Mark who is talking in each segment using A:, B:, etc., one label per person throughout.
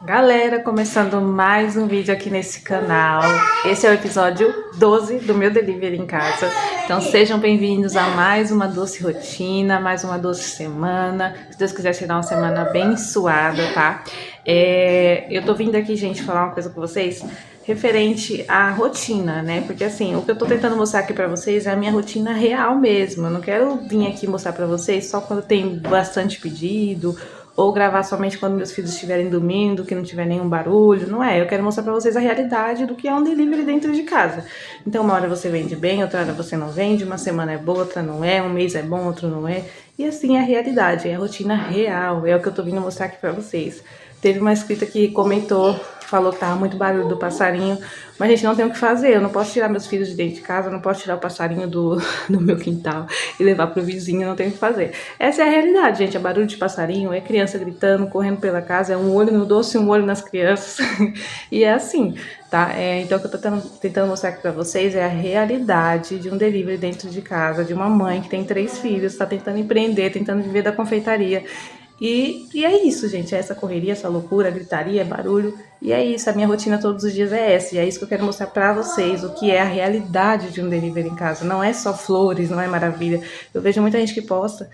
A: Galera, começando mais um vídeo aqui nesse canal. Esse é o episódio 12 do meu delivery em casa. Então sejam bem-vindos a mais uma doce rotina, mais uma doce semana. Se Deus quiser será uma semana abençoada, tá? Eu tô vindo aqui, gente, falar uma coisa com vocês referente à rotina, né? Porque assim, o que eu tô tentando mostrar aqui pra vocês é a minha rotina real mesmo. Eu não quero vir aqui mostrar pra vocês só quando tem bastante pedido ou gravar somente quando meus filhos estiverem dormindo, que não tiver nenhum barulho. Não é, eu quero mostrar pra vocês a realidade do que é um delivery dentro de casa. Então uma hora você vende bem, outra hora você não vende, uma semana é boa, outra não é, um mês é bom, outro não é. E assim é a realidade, é a rotina real, é o que eu tô vindo mostrar aqui pra vocês. Teve uma inscrita que comentou, falou que tava muito barulho do passarinho, mas a gente não tem o que fazer, eu não posso tirar meus filhos de dentro de casa, eu não posso tirar o passarinho do meu quintal e levar pro vizinho, não tenho o que fazer. Essa é a realidade, gente, é barulho de passarinho, é criança gritando, correndo pela casa, é um olho no doce e um olho nas crianças, e é assim, tá? Então o que eu tô tentando mostrar aqui pra vocês é a realidade de um delivery dentro de casa, de uma mãe que tem 3 filhos, tá tentando empreender, tentando viver da confeitaria, e é isso, gente. É essa correria, essa loucura, gritaria, barulho. E é isso. A minha rotina todos os dias é essa. E é isso que eu quero mostrar pra vocês. O que é a realidade de um delivery em casa. Não é só flores, não é maravilha. Eu vejo muita gente que posta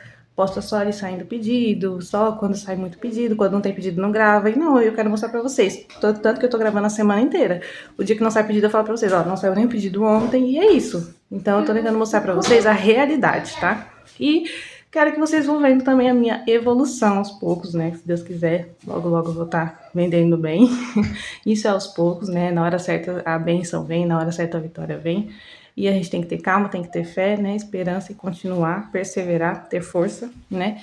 A: só ali saindo pedido, só quando sai muito pedido, quando não tem pedido não grava. E não, eu quero mostrar pra vocês. Tanto que eu tô gravando a semana inteira. O dia que não sai pedido, eu falo pra vocês, ó, não saiu nem pedido ontem. E é isso. Então eu tô tentando mostrar pra vocês a realidade, tá? E quero que vocês vão vendo também a minha evolução aos poucos, né? Se Deus quiser, logo logo eu vou estar vendendo bem. Isso é aos poucos, né? Na hora certa a bênção vem, na hora certa a vitória vem. E a gente tem que ter calma, tem que ter fé, né? Esperança e continuar, perseverar, ter força, né?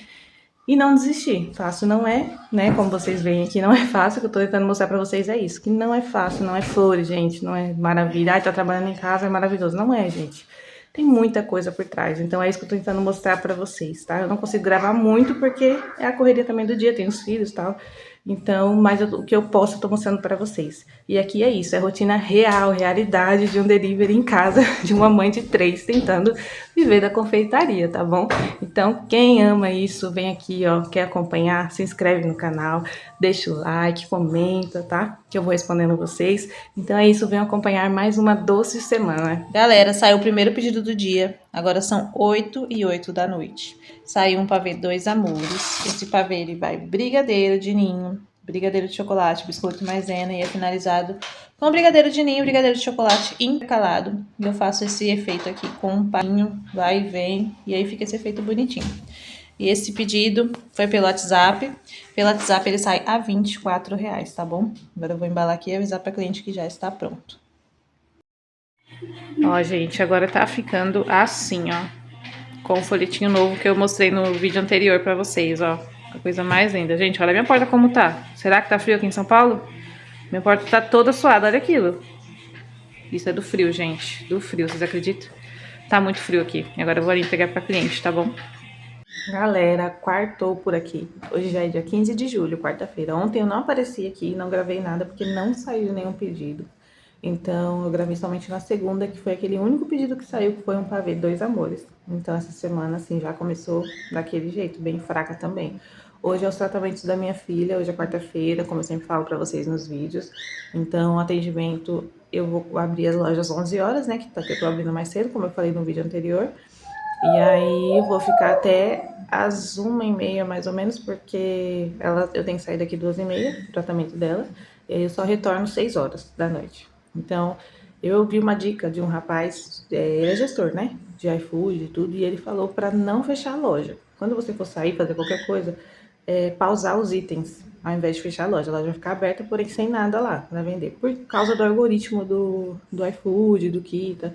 A: E não desistir. Fácil não é, né? Como vocês veem aqui, não é fácil. O que eu tô tentando mostrar pra vocês é isso. Que não é fácil, não é flores, gente. Não é maravilha. Ai, tá trabalhando em casa, é maravilhoso. Não é, gente. Tem muita coisa por trás. Então é isso que eu tô tentando mostrar pra vocês, tá? Eu não consigo gravar muito porque é a correria também do dia, tem os filhos e tal. Então, mas o que eu posso, eu tô mostrando pra vocês. E aqui é isso, é rotina real, realidade de um delivery em casa de uma mãe de 3 tentando viver da confeitaria, tá bom? Então, quem ama isso, vem aqui, ó, quer acompanhar, se inscreve no canal, deixa o like, comenta, tá? Que eu vou respondendo vocês. Então é isso, venham acompanhar mais uma doce semana.
B: Galera, saiu o primeiro pedido do dia. Agora são 8h08 da noite. Saiu um pavê Dois Amores. Esse pavê ele vai brigadeiro de ninho, brigadeiro de chocolate, biscoito maisena e é finalizado com brigadeiro de ninho, brigadeiro de chocolate intercalado. E eu faço esse efeito aqui com um paninho, vai e vem, e aí fica esse efeito bonitinho. E esse pedido foi pelo WhatsApp. Pelo WhatsApp ele sai a R$ 24, tá bom? Agora eu vou embalar aqui e avisar para cliente que já está pronto.
A: Ó, gente, agora tá ficando assim, ó. Com o folhetinho novo que eu mostrei no vídeo anterior pra vocês, ó. A coisa mais linda. Gente, olha a minha porta como tá. Será que tá frio aqui em São Paulo? Minha porta tá toda suada, olha aquilo. Isso é do frio, gente. Do frio, vocês acreditam? Tá muito frio aqui. Agora eu vou ali entregar pra cliente, tá bom? Galera, quartou por aqui. Hoje já é dia 15 de julho, quarta-feira. Ontem eu não apareci aqui, não gravei nada porque não saiu nenhum pedido. Então eu gravei somente na segunda, que foi aquele único pedido que saiu, que foi um pavê Dois Amores. Então essa semana, assim, já começou daquele jeito, bem fraca também. Hoje é os tratamentos da minha filha, hoje é quarta-feira, como eu sempre falo pra vocês nos vídeos. Então, o atendimento, eu vou abrir as lojas às 11 horas, né, que eu tô abrindo mais cedo, como eu falei no vídeo anterior. E aí eu vou ficar até às 1h30, mais ou menos, porque eu tenho que sair daqui 2h30, o tratamento dela. E aí eu só retorno 6 horas da noite. Então, eu vi uma dica de um rapaz, ele é gestor, né? De iFood e tudo, e ele falou para não fechar a loja. Quando você for sair, fazer qualquer coisa, pausar os itens, ao invés de fechar a loja. A loja vai ficar aberta, porém sem nada lá para vender. Por causa do algoritmo do iFood, do Kita.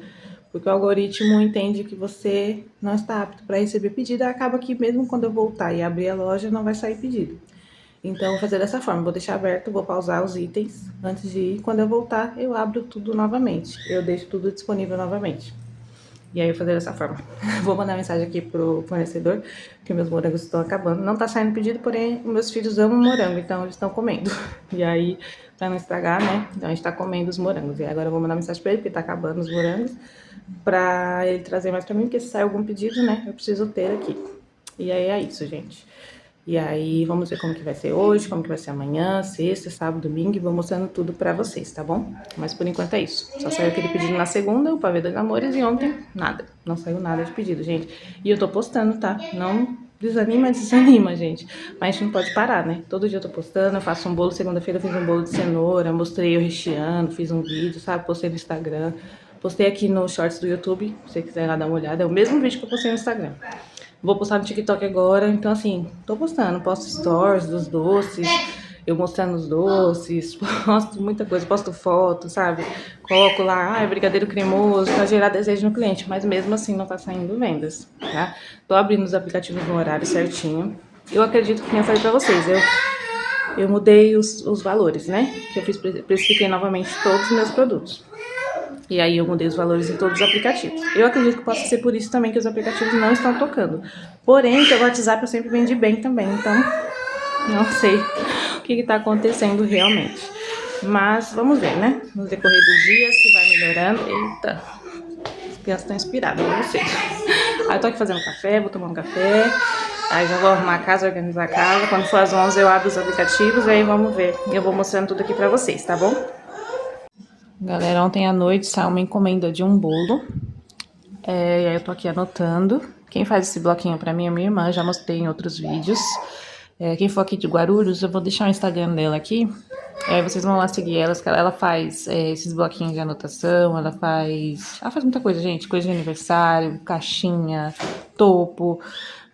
A: Porque o algoritmo entende que você não está apto para receber pedido, acaba que mesmo quando eu voltar e abrir a loja, não vai sair pedido. Então, vou fazer dessa forma, vou deixar aberto, vou pausar os itens antes de ir. Quando eu voltar, eu abro tudo novamente. Eu deixo tudo disponível novamente. E aí, eu vou fazer dessa forma. Vou mandar mensagem aqui pro fornecedor, que meus morangos estão acabando. Não tá saindo pedido, porém, meus filhos amam morango, então eles estão comendo. E aí, pra não estragar, né? Então, a gente tá comendo os morangos. E agora eu vou mandar mensagem pra ele, porque tá acabando os morangos, pra ele trazer mais pra mim, porque se sair algum pedido, né? Eu preciso ter aqui. E aí é isso, gente. E aí, vamos ver como que vai ser hoje, como que vai ser amanhã, sexta, sábado, domingo, e vou mostrando tudo pra vocês, tá bom? Mas por enquanto é isso. Só saiu aquele pedido na segunda, o pavê dos amores, e ontem, nada. Não saiu nada de pedido, gente. E eu tô postando, tá? Não desanima, gente. Mas a gente não pode parar, né? Todo dia eu tô postando, eu faço um bolo, segunda-feira eu fiz um bolo de cenoura, mostrei eu recheando, fiz um vídeo, sabe? Postei no Instagram. Postei aqui no Shorts do YouTube, se você quiser lá dar uma olhada. É o mesmo vídeo que eu postei no Instagram. Vou postar no TikTok agora, então assim, tô postando, posto stories dos doces, eu mostrando os doces, posto muita coisa, posto foto, sabe? Coloco lá, brigadeiro cremoso, pra gerar desejo no cliente, mas mesmo assim não tá saindo vendas, tá? Tô abrindo os aplicativos no horário certinho. Eu acredito que nem eu falei pra vocês, eu mudei os valores, né? Que eu precifiquei novamente todos os meus produtos. E aí eu mudei os valores em todos os aplicativos. Eu acredito que possa ser por isso também que os aplicativos não estão tocando. Porém, pelo WhatsApp eu sempre vendi bem também, então não sei o que está acontecendo realmente. Mas vamos ver, né? No decorrer dos dias, se vai melhorando. Eita, as crianças estão inspiradas, não sei. Aí eu tô aqui fazendo café, vou tomar um café. Aí já vou arrumar a casa, organizar a casa. Quando for às 11 eu abro os aplicativos e aí vamos ver. Eu vou mostrando tudo aqui pra vocês, tá bom? Galera, ontem à noite saiu uma encomenda de um bolo. E aí eu tô aqui anotando. Quem faz esse bloquinho pra mim é minha irmã, já mostrei em outros vídeos. Quem for aqui de Guarulhos, eu vou deixar o Instagram dela aqui. Aí vocês vão lá seguir ela, que ela faz esses bloquinhos de anotação, ela faz muita coisa, gente. Coisa de aniversário, caixinha, topo.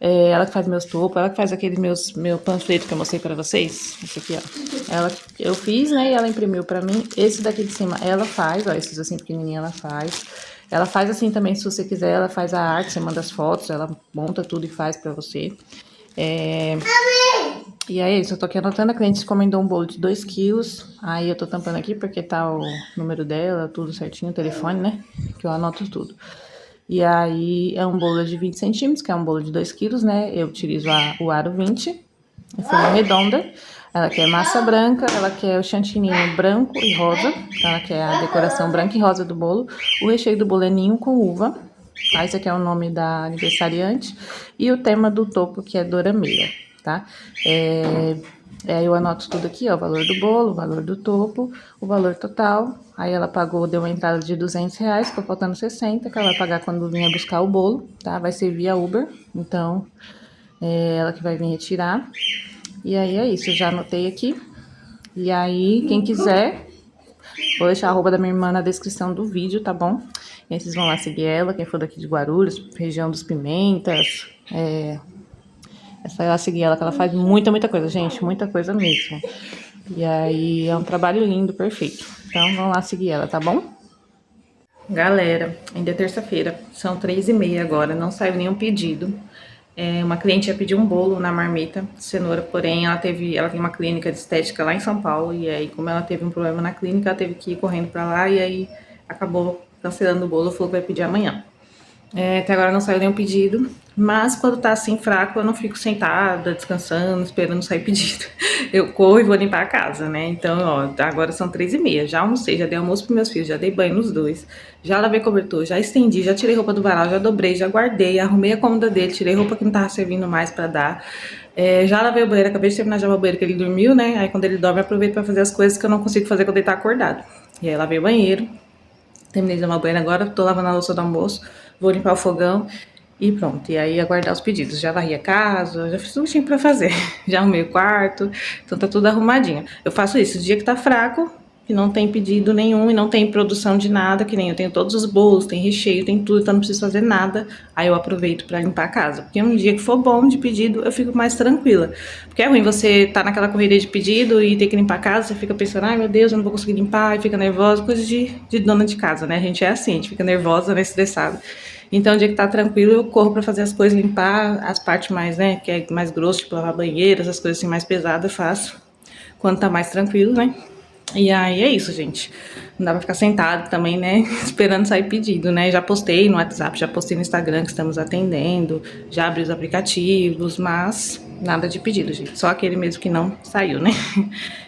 A: Ela que faz meus topos, ela que faz aquele meu panfleto que eu mostrei pra vocês. Esse aqui, ó. Eu fiz, né, e ela imprimiu pra mim. Esse daqui de cima ela faz, ó, esses assim pequenininhos ela faz. Ela faz assim também, se você quiser, ela faz a arte, você manda as fotos, ela monta tudo e faz pra você. E aí é isso, eu tô aqui anotando, a cliente encomendou um bolo de 2 quilos. Aí eu tô tampando aqui porque tá o número dela, tudo certinho, o telefone, né, que eu anoto tudo. E aí é um bolo de 20 centímetros, que é um bolo de 2 quilos, né? Eu utilizo o aro 20, em forma redonda. Ela quer massa branca, ela quer o chantininho branco e rosa. Então ela quer a decoração branca e rosa do bolo. O recheio do bolo é ninho com uva. Tá? Esse aqui é o nome da aniversariante. E o tema do topo, que é dorameira, tá? Aí eu anoto tudo aqui, ó, o valor do bolo, o valor do topo, o valor total. Aí ela pagou, deu uma entrada de R$200, ficou faltando 60, que ela vai pagar quando vier buscar o bolo, tá? Vai ser via Uber, então ela que vai vir retirar. E aí é isso, eu já anotei aqui. E aí, quem quiser, vou deixar a arroba da minha irmã na descrição do vídeo, tá bom? E aí vocês vão lá seguir ela, quem for daqui de Guarulhos, região dos Pimentas, é só ir lá seguir ela, que ela faz muita coisa, gente, muita coisa mesmo. E aí é um trabalho lindo, perfeito. Então vão lá seguir ela, tá bom? Galera, ainda é terça-feira, são 3h30 agora, não saiu nenhum pedido. Uma cliente ia pedir um bolo na marmita de cenoura, porém ela tem uma clínica de estética lá em São Paulo, e aí como ela teve um problema na clínica, ela teve que ir correndo pra lá, e aí acabou cancelando o bolo, falou que vai pedir amanhã. Até agora não saiu nenhum pedido, mas quando tá assim fraco, eu não fico sentada, descansando, esperando sair pedido. Eu corro e vou limpar a casa, né? Então, ó, agora são 3h30, já almocei, já dei almoço pros meus filhos, já dei banho nos dois, já lavei cobertor, já estendi, já tirei roupa do varal, já dobrei, já guardei, arrumei a cômoda dele, tirei roupa que não tava servindo mais pra dar. Já lavei o banheiro, acabei de terminar de lavar o banheiro que ele dormiu, né? Aí quando ele dorme, eu aproveito pra fazer as coisas que eu não consigo fazer quando ele tá acordado. E aí lavei o banheiro, terminei de lavar o banheiro agora, tô lavando a louça do almoço, vou limpar o fogão e pronto. E aí aguardar os pedidos. Já varri a casa, já fiz tudo que tinha pra fazer. Já arrumei o quarto, então tá tudo arrumadinho. Eu faço isso, o dia que tá fraco, que não tem pedido nenhum e não tem produção de nada, que nem eu tenho todos os bolos, tem recheio, tem tudo, então não preciso fazer nada. Aí eu aproveito pra limpar a casa. Porque um dia que for bom de pedido, eu fico mais tranquila. Porque é ruim você tá naquela correria de pedido e ter que limpar a casa, você fica pensando, ai meu Deus, eu não vou conseguir limpar, e fica nervosa, coisa de dona de casa, né? A gente é assim, a gente fica nervosa, né, estressada. Então, o dia que tá tranquilo, eu corro pra fazer as coisas, limpar as partes mais, né, que é mais grosso, tipo lavar banheiro, essas coisas assim mais pesadas, eu faço quando tá mais tranquilo, né? E aí é isso, gente. Não dá pra ficar sentado também, né? Esperando sair pedido, né? Já postei no WhatsApp, já postei no Instagram que estamos atendendo, já abri os aplicativos, mas nada de pedido, gente. Só aquele mesmo que não saiu, né?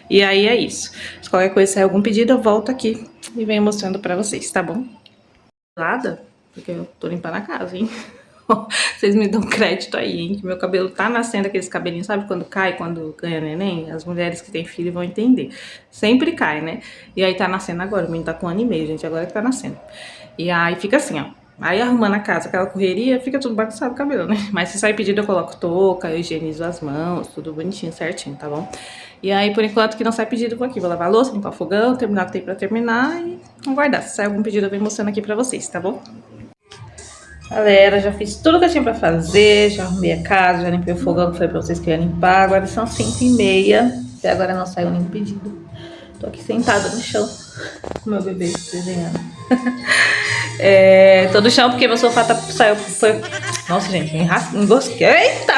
A: E aí é isso. Se qualquer coisa sair algum pedido, eu volto aqui e venho mostrando pra vocês, tá bom? Nada, porque eu tô limpando a casa, hein? Vocês me dão crédito aí, hein? Que meu cabelo tá nascendo, aqueles cabelinhos, sabe quando cai, quando ganha neném? As mulheres que têm filho vão entender. Sempre cai, né? E aí tá nascendo agora, o menino tá com 1 ano e meio, gente, agora que tá nascendo. E aí fica assim, ó. Aí arrumando a casa, aquela correria, fica tudo bagunçado o cabelo, né? Mas se sair pedido, eu coloco touca, eu higienizo as mãos, tudo bonitinho, certinho, tá bom? E aí, por enquanto que não sai pedido, eu vou aqui. Vou lavar a louça, limpar o fogão, terminar o que tem pra terminar e aguardar. Se sair algum pedido, eu venho mostrando aqui pra vocês, tá bom? Galera, já fiz tudo que eu tinha pra fazer, já arrumei a casa, já limpei o fogão, que falei pra vocês que eu ia limpar. Agora são 5h30, até agora não saiu nenhum pedido. Tô aqui sentada no chão, com meu bebê desenhando. Tô no chão porque meu sofá foi... Nossa, gente, enrosquei. Eita!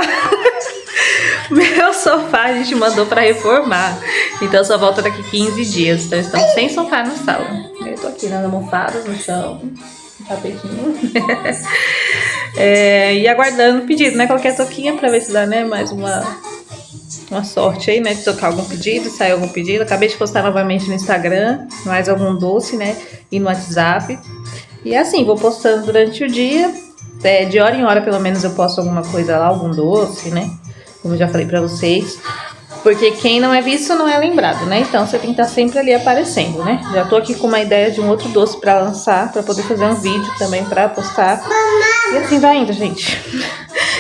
A: Meu sofá a gente mandou pra reformar. Então só volta daqui 15 dias. Então estamos sem sofá na sala. Eu tô aqui nas almofadas no chão, no tapetinho. E aguardando o pedido, né? Qualquer toquinha pra ver se dá, né? Mais uma sorte aí, né? De tocar algum pedido, sair algum pedido. Acabei de postar novamente no Instagram, mais algum doce, né? E no WhatsApp. E assim, vou postando durante o dia. De hora em hora, pelo menos, eu posto alguma coisa lá, algum doce, né? Como eu já falei pra vocês. Porque quem não é visto não é lembrado, né? Então você tem que estar sempre ali aparecendo, né? Já tô aqui com uma ideia de um outro doce pra lançar, pra poder fazer um vídeo também pra postar. E assim vai indo, gente.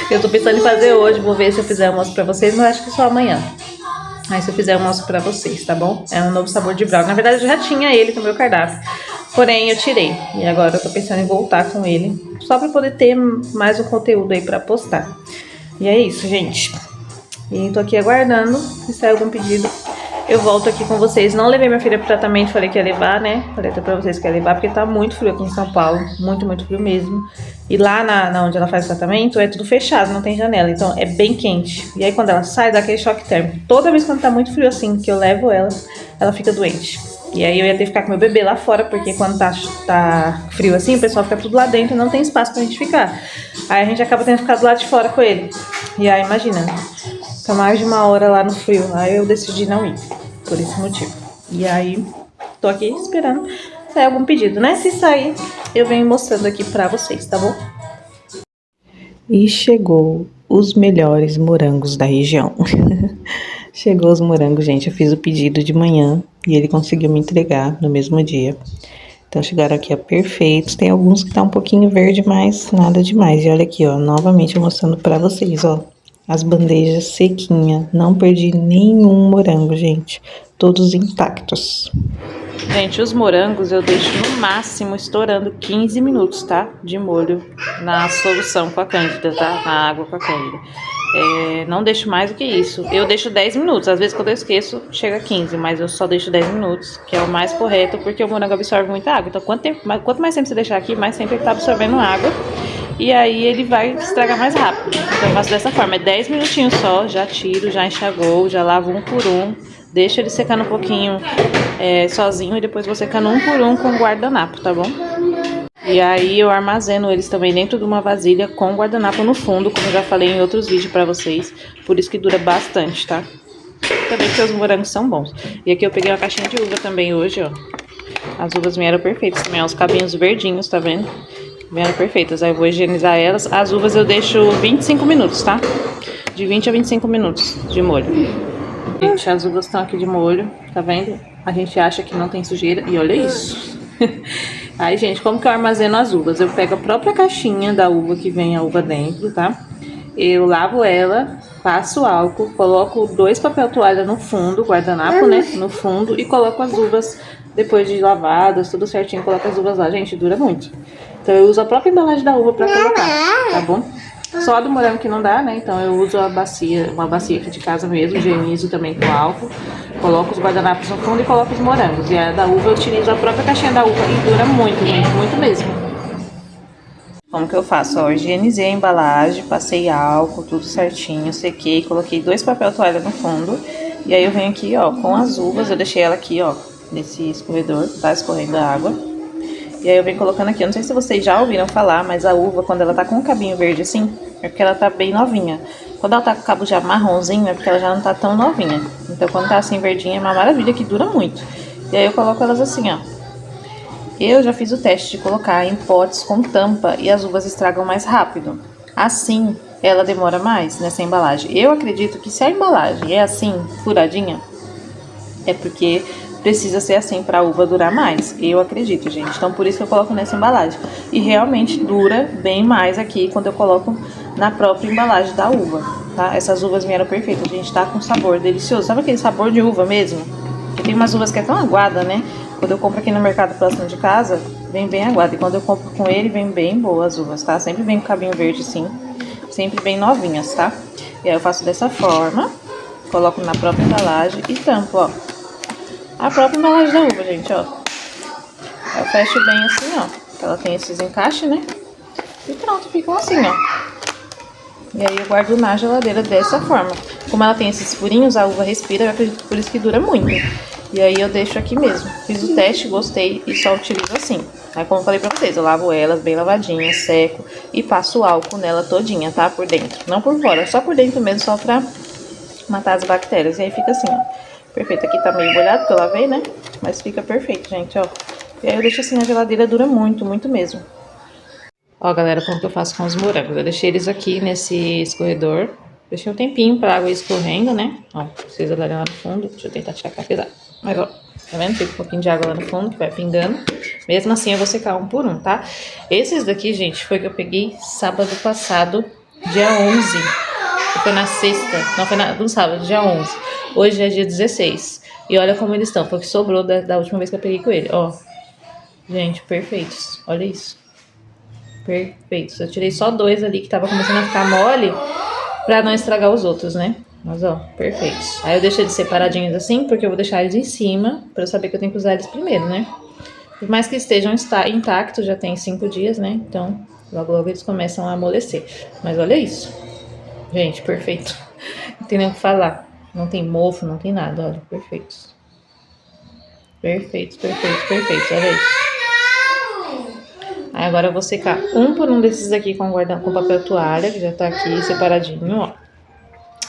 A: Eu tô pensando em fazer hoje, vou ver se eu fizer almoço pra vocês, mas acho que só amanhã. Aí se eu fizer almoço pra vocês, tá bom? É um novo sabor de brownie. Na verdade, eu já tinha ele no meu cardápio. Porém, eu tirei. E agora eu tô pensando em voltar com ele. Só pra poder ter mais um conteúdo aí pra postar. E é isso, gente. E tô aqui aguardando. Se sair algum pedido, eu volto aqui com vocês. Não levei minha filha pro tratamento, falei que ia levar, né? Falei até pra vocês que ia levar, porque tá muito frio aqui em São Paulo. Muito, muito frio mesmo. E lá na onde ela faz o tratamento é tudo fechado, não tem janela. Então é bem quente. E aí quando ela sai, dá aquele choque térmico. Toda vez quando tá muito frio assim, que eu levo ela, ela fica doente. E aí eu ia ter que ficar com meu bebê lá fora, porque quando tá frio assim, o pessoal fica tudo lá dentro e não tem espaço pra gente ficar. Aí a gente acaba tendo que ficar do lado de fora com ele. E aí, imagina, tá mais de 1 hora lá no frio. Aí eu decidi não ir, por esse motivo. E aí, tô aqui esperando sair algum pedido, né? Se sair, eu venho mostrando aqui pra vocês, tá bom? E chegou os melhores morangos da região. Chegou os morangos, gente. Eu fiz o pedido de manhã e ele conseguiu me entregar no mesmo dia. Então chegaram aqui, ó, perfeitos. Tem alguns que tá um pouquinho verde, mas nada demais. E olha aqui, ó, novamente mostrando pra vocês, ó. As bandejas sequinhas. Não perdi nenhum morango, gente. Todos intactos. Gente, os morangos eu deixo no máximo estourando 15 minutos, tá? De molho na solução com a cândida, tá? Na água com a cândida. Não deixo mais do que isso. Eu deixo 10 minutos. Às vezes quando eu esqueço, chega a 15. Mas eu só deixo 10 minutos, que é o mais correto, porque o morango absorve muita água. Então quanto mais tempo você deixar aqui, mais tempo ele tá absorvendo água. E aí ele vai estragar mais rápido. Então eu faço dessa forma. É 10 minutinhos só, já tiro, já enxagou, já lavo um por um. Deixa ele secando um pouquinho sozinho e depois vou secando um por um com guardanapo, tá bom? E aí eu armazeno eles também dentro de uma vasilha com guardanapo no fundo, como eu já falei em outros vídeos pra vocês. Por isso que dura bastante, tá? Também porque os morangos são bons. E aqui eu peguei uma caixinha de uva também hoje, ó. As uvas vieram perfeitas também, ó, os cabinhos verdinhos, tá vendo? Vieram perfeitas. Aí eu vou higienizar elas. As uvas eu deixo 25 minutos, tá? De 20 a 25 minutos de molho. Gente, as uvas estão aqui de molho, tá vendo? A gente acha que não tem sujeira e olha isso. Aí, gente, como que eu armazeno as uvas? Eu pego a própria caixinha da uva que vem a uva dentro, tá? Eu lavo ela, passo álcool, coloco 2 papel toalha no fundo, guardanapo, né? No fundo, e coloco as uvas depois de lavadas, tudo certinho, coloco as uvas lá. Gente, dura muito. Então eu uso a própria embalagem da uva pra colocar, tá bom? Só do morango que não dá, né? Então eu uso uma bacia aqui de casa mesmo, higienizo também com álcool. Coloco os guardanapos no fundo e coloco os morangos. E a da uva eu utilizo a própria caixinha da uva e dura muito, gente, muito mesmo. Como que eu faço? Ó, higienizei a embalagem, passei álcool, tudo certinho, sequei, coloquei 2 papel toalha no fundo. E aí eu venho aqui, ó, com as uvas, eu deixei ela aqui, ó, nesse escorredor, tá escorrendo a água. E aí eu venho colocando aqui, eu não sei se vocês já ouviram falar, mas a uva, quando ela tá com um cabinho verde assim, é porque ela tá bem novinha. Quando ela tá com o cabo já marronzinho, é porque ela já não tá tão novinha. Então quando tá assim verdinha, é uma maravilha, que dura muito. E aí eu coloco elas assim, ó. Eu já fiz o teste de colocar em potes com tampa e as uvas estragam mais rápido.
B: Assim, ela demora mais nessa embalagem. Eu acredito que se a embalagem é assim, furadinha, é porque precisa ser assim para a uva durar mais. Eu acredito, gente. Então, por isso que eu coloco nessa embalagem. E realmente dura bem mais aqui quando eu coloco na própria embalagem da uva, tá? Essas uvas vieram perfeitas, gente. Tá com sabor delicioso. Sabe aquele sabor de uva mesmo? Porque tem umas uvas que é tão aguada, né? Quando eu compro aqui no mercado próximo de casa, vem bem aguada. E quando eu compro com ele, vem bem boas as uvas, tá? Sempre vem com cabinho verde, sim. Sempre bem novinhas, tá? E aí eu faço dessa forma. Coloco na própria embalagem e tampo, ó. A própria embalagem da uva, gente, ó. Eu fecho bem assim, ó. Ela tem esses encaixes, né? E pronto, ficam assim, ó. E aí eu guardo na geladeira dessa forma. Como ela tem esses furinhos, a uva respira, eu acredito por isso que dura muito. E aí eu deixo aqui mesmo. Fiz o teste, gostei e só utilizo assim. Aí como eu falei pra vocês, eu lavo elas bem lavadinhas, seco e passo álcool nela todinha, tá? Por dentro. Não por fora, só por dentro mesmo, só pra matar as bactérias. E aí fica assim, ó. Perfeito. Aqui tá meio molhado porque eu lavei, né? Mas fica perfeito, gente, ó. E aí eu deixo assim na geladeira, dura muito, muito mesmo. Ó, galera, como que eu faço com os morangos? Eu deixei eles aqui nesse escorredor. Deixei um tempinho pra água ir escorrendo, né? Ó, vocês olharem lá no fundo. Deixa eu tentar tirar a pesada. Mas, ó, tá vendo? Fica um pouquinho de água lá no fundo que vai pingando. Mesmo assim, eu vou secar um por um, tá? Esses daqui, gente, foi que eu peguei sábado passado, dia 11. Foi na sexta, não, foi no sábado, dia 11. Hoje é dia 16. E olha como eles estão, foi o que sobrou da última vez que eu peguei com ele, ó. Gente, perfeitos, olha isso. Perfeitos, eu tirei só 2 ali que tava começando a ficar mole, pra não estragar os outros, né? Mas ó, perfeitos. Aí eu deixo eles separadinhos assim, porque eu vou deixar eles em cima, pra eu saber que eu tenho que usar eles primeiro, né? Por mais que estejam intactos, já tem 5 dias, né? Então, logo logo eles começam a amolecer. Mas olha isso. Gente, perfeito. Não tem nem o que falar. Não tem mofo, não tem nada, olha. Perfeitos. Perfeitos, perfeitos, perfeitos. Olha isso. Aí agora eu vou secar um por um desses aqui com papel toalha, que já tá aqui separadinho, ó.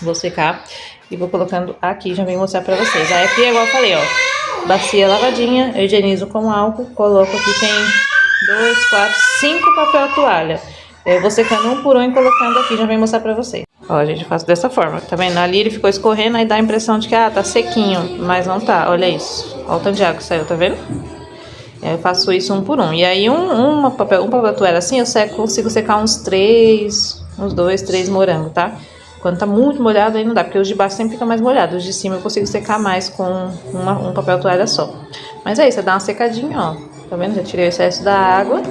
B: Vou secar e vou colocando aqui, já vim mostrar pra vocês. Aí aqui, igual eu falei, ó. Bacia lavadinha, eu higienizo com álcool, coloco aqui, tem 2, 4, 5 papel toalha. Eu vou secando um por um e colocando aqui, já vim mostrar pra vocês. Ó, gente, eu faço dessa forma, tá vendo? Ali ele ficou escorrendo, aí dá a impressão de que, tá sequinho, mas não tá, olha isso. Olha o tanto de água que saiu, tá vendo? E aí eu faço isso um por um. E aí um papel toalha assim, eu consigo secar uns 2, 3 morangos, tá? Quando tá muito molhado, aí não dá, porque os de baixo sempre ficam mais molhados. Os de cima eu consigo secar mais com um papel toalha só. Mas é isso, você dá uma secadinha, ó. Tá vendo? Já tirei o excesso da água.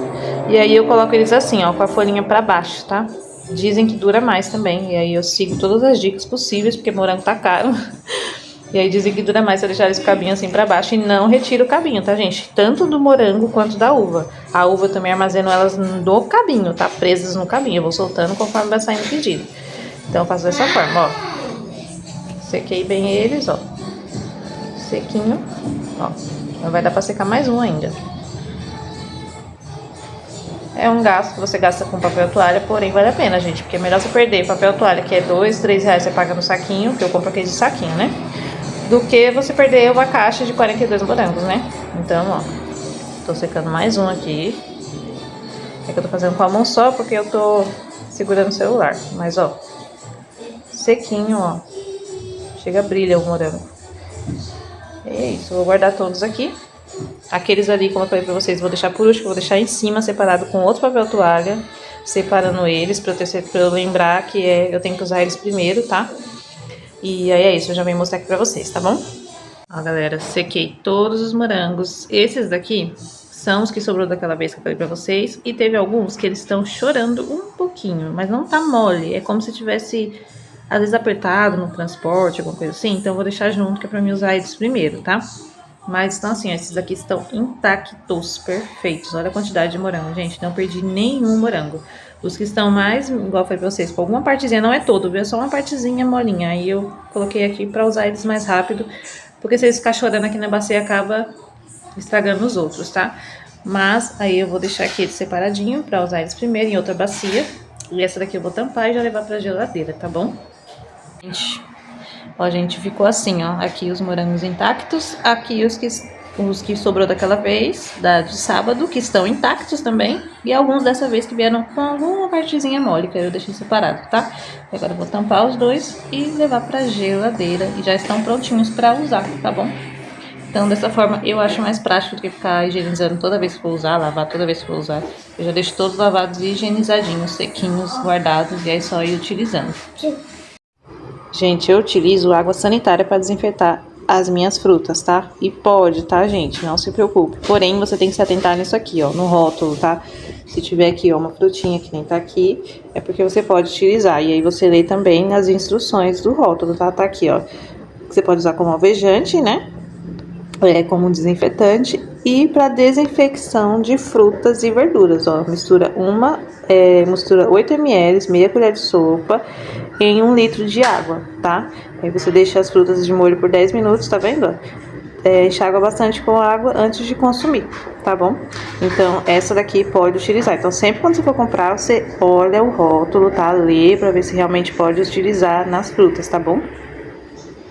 B: E aí eu coloco eles assim, ó, com a folhinha pra baixo, tá? Dizem que dura mais também. E aí eu sigo todas as dicas possíveis, porque morango tá caro. E aí dizem que dura mais se eu deixar esse cabinho assim pra baixo e não retiro o cabinho, tá, gente? Tanto do morango quanto da uva. A uva eu também armazeno elas no cabinho, tá? Presas no cabinho. Eu vou soltando conforme vai saindo o pedido. Então eu faço dessa forma, ó. Sequei bem eles, ó. Sequinho, ó. Vai dar pra secar mais um ainda. É um gasto que você gasta com papel toalha, porém vale a pena, gente. Porque é melhor você perder papel toalha, que é 2, 3 reais você paga no saquinho, que eu compro aquele de saquinho, né? Do que você perder uma caixa de 42 morangos, né? Então, ó. Tô secando mais um aqui. É que eu tô fazendo com a mão só, porque eu tô segurando o celular. Mas, ó. Sequinho, ó. Chega, brilha o morango. E é isso, vou guardar todos aqui. Aqueles ali, como eu falei pra vocês, vou deixar por último, vou deixar em cima, separado com outro papel toalha, separando eles, pra eu lembrar que eu tenho que usar eles primeiro, tá? E aí é isso, eu já venho mostrar aqui pra vocês, tá bom? Ó, galera, sequei todos os morangos. Esses daqui são os que sobrou daquela vez que eu falei pra vocês. E teve alguns que eles estão chorando um pouquinho, mas não tá mole. É como se tivesse, às vezes, apertado no transporte, alguma coisa assim. Então eu vou deixar junto, que é pra mim usar eles primeiro, tá? Mas então assim, ó, esses aqui estão intactos, perfeitos. Olha a quantidade de morango, gente. Não perdi nenhum morango. Os que estão mais, igual eu falei pra vocês, com alguma partezinha, não é todo, viu? É só uma partezinha molinha. Aí eu coloquei aqui pra usar eles mais rápido. Porque se eles ficarem chorando aqui na bacia, acaba estragando os outros, tá? Mas aí eu vou deixar aqui eles separadinho pra usar eles primeiro em outra bacia. E essa daqui eu vou tampar e já levar pra geladeira, tá bom? Gente, ó, gente, ficou assim, ó. Aqui os morangos intactos, aqui os que os que sobrou daquela vez, de sábado, que estão intactos também, e alguns dessa vez que vieram com alguma partezinha mole, que eu deixei separado, tá? E agora eu vou tampar os dois e levar pra geladeira, e já estão prontinhos pra usar, tá bom? Então, dessa forma, eu acho mais prático do que ficar higienizando toda vez que for usar, lavar toda vez que for usar. Eu já deixo todos lavados e higienizadinhos, sequinhos, guardados, e aí só ir utilizando. Gente, eu utilizo água sanitária para desinfetar as minhas frutas, tá? E pode, tá, gente? Não se preocupe. Porém, você tem que se atentar nisso aqui, ó, no rótulo, tá? Se tiver aqui, ó, uma frutinha que nem tá aqui, é porque você pode utilizar. E aí você lê também as instruções do rótulo, tá? Tá aqui, ó. Você pode usar como alvejante, né? Como desinfetante e para desinfecção de frutas e verduras, ó. Mistura 8 ml, meia colher de sopa em 1 litro de água, tá? Aí você deixa as frutas de molho por 10 minutos, tá vendo? Enxágua bastante com água antes de consumir, tá bom? Então, essa daqui pode utilizar. Então, sempre quando você for comprar, você olha o rótulo, tá? Lê pra ver se realmente pode utilizar nas frutas, tá bom?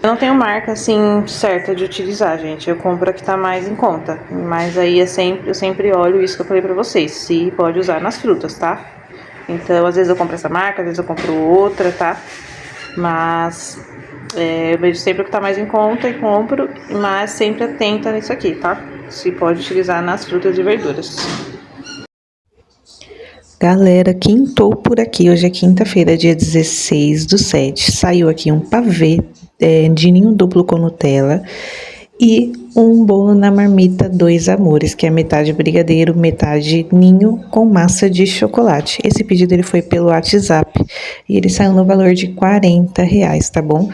B: Eu não tenho marca, assim, certa de utilizar, gente. Eu compro a que tá mais em conta. Mas aí eu sempre olho isso que eu falei pra vocês. Se pode usar nas frutas, tá? Então, às vezes eu compro essa marca, às vezes eu compro outra, tá? Mas eu vejo sempre o que tá mais em conta e compro. Mas sempre atenta nisso aqui, tá? Se pode utilizar nas frutas e verduras. Galera, quintou por aqui. Hoje é quinta-feira, dia 16/7. Saiu aqui um pavê de ninho duplo com Nutella e um bolo na marmita Dois Amores, que é metade brigadeiro, metade ninho com massa de chocolate. Esse pedido ele foi pelo WhatsApp e ele saiu no valor de R$ 40, tá bom?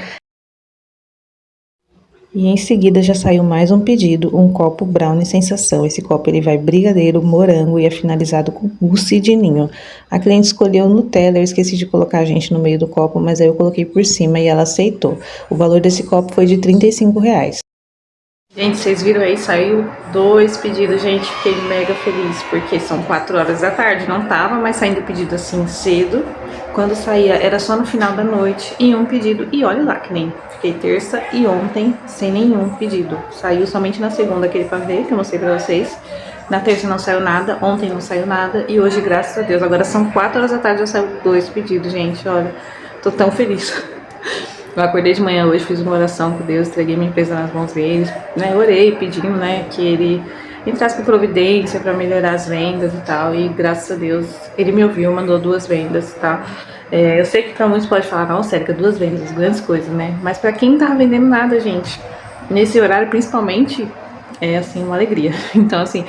B: E em seguida já saiu mais um pedido, um copo brownie sensação. Esse copo ele vai brigadeiro, morango e é finalizado com mousse de ninho. A cliente escolheu Nutella, eu esqueci de colocar a gente no meio do copo, mas aí eu coloquei por cima e ela aceitou. O valor desse copo foi de R$ 35. Gente, vocês viram aí, saiu 2 pedidos, gente, fiquei mega feliz, porque são 4 horas da tarde, não tava mais saindo pedido assim cedo. Quando saía, era só no final da noite, e um pedido, e olha lá que nem, fiquei terça e ontem sem nenhum pedido. Saiu somente na segunda aquele pavê, que eu mostrei pra vocês. Na terça não saiu nada, ontem não saiu nada, e hoje, graças a Deus, agora são 4 horas da tarde, já saiu 2 pedidos, gente, olha, tô tão feliz. Eu acordei de manhã hoje, fiz uma oração com Deus, entreguei minha empresa nas mãos dele, né? Orei pedindo, né, que ele entrasse com providência para melhorar as vendas e tal. E graças a Deus, ele me ouviu, mandou 2 vendas, tá? Eu sei que para muitos pode falar, nossa, Érica, 2 vendas, grandes coisas, né? Mas para quem não tava vendendo nada, gente, nesse horário principalmente, é assim, uma alegria. Então, assim,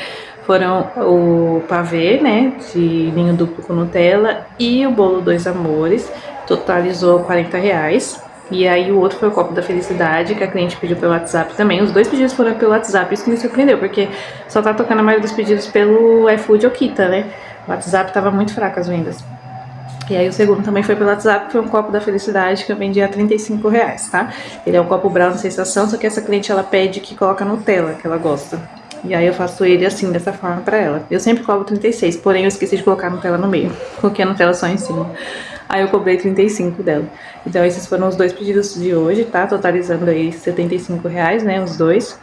B: foram o pavê, né, de ninho duplo com Nutella e o bolo Dois Amores, totalizou R$ 40. E aí o outro foi o copo da felicidade, que a cliente pediu pelo WhatsApp também. Os 2 pedidos foram pelo WhatsApp, isso que me surpreendeu, porque só tá tocando a maioria dos pedidos pelo iFood ou Kita, né? O WhatsApp tava muito fraco as vendas. E aí o segundo também foi pelo WhatsApp, foi um copo da felicidade que eu vendi a R$ 35, tá? Ele é um copo brown sensação, só que essa cliente ela pede que coloca Nutella, que ela gosta. E aí eu faço ele assim, dessa forma pra ela. Eu sempre cobro 36, porém eu esqueci de colocar a Nutella no meio. Coloquei a Nutella só em cima. Aí eu cobrei 35 dela. Então esses foram os 2 pedidos de hoje, tá? Totalizando aí R$ 75, né? Os 2.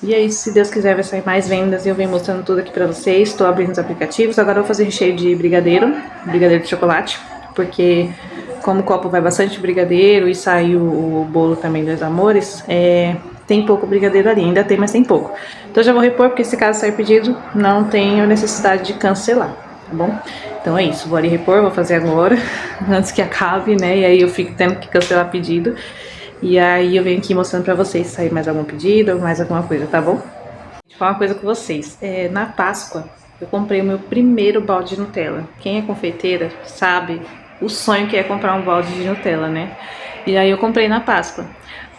B: E aí, se Deus quiser, vai sair mais vendas e eu venho mostrando tudo aqui pra vocês. Tô abrindo os aplicativos. Agora eu vou fazer recheio de brigadeiro de chocolate. Porque como o copo vai bastante brigadeiro e saiu o bolo também Dois Amores, tem pouco brigadeiro ali, ainda tem, mas tem pouco. Então eu já vou repor, porque se caso sair pedido, não tenho necessidade de cancelar, tá bom? Então é isso, vou ali repor, vou fazer agora, antes que acabe, né? E aí eu fico tendo que cancelar pedido. E aí eu venho aqui mostrando pra vocês se sair mais algum pedido ou mais alguma coisa, tá bom? Vou falar uma coisa com vocês. Na Páscoa, eu comprei o meu primeiro balde de Nutella. Quem é confeiteira sabe o sonho que é comprar um balde de Nutella, né? E aí eu comprei na Páscoa.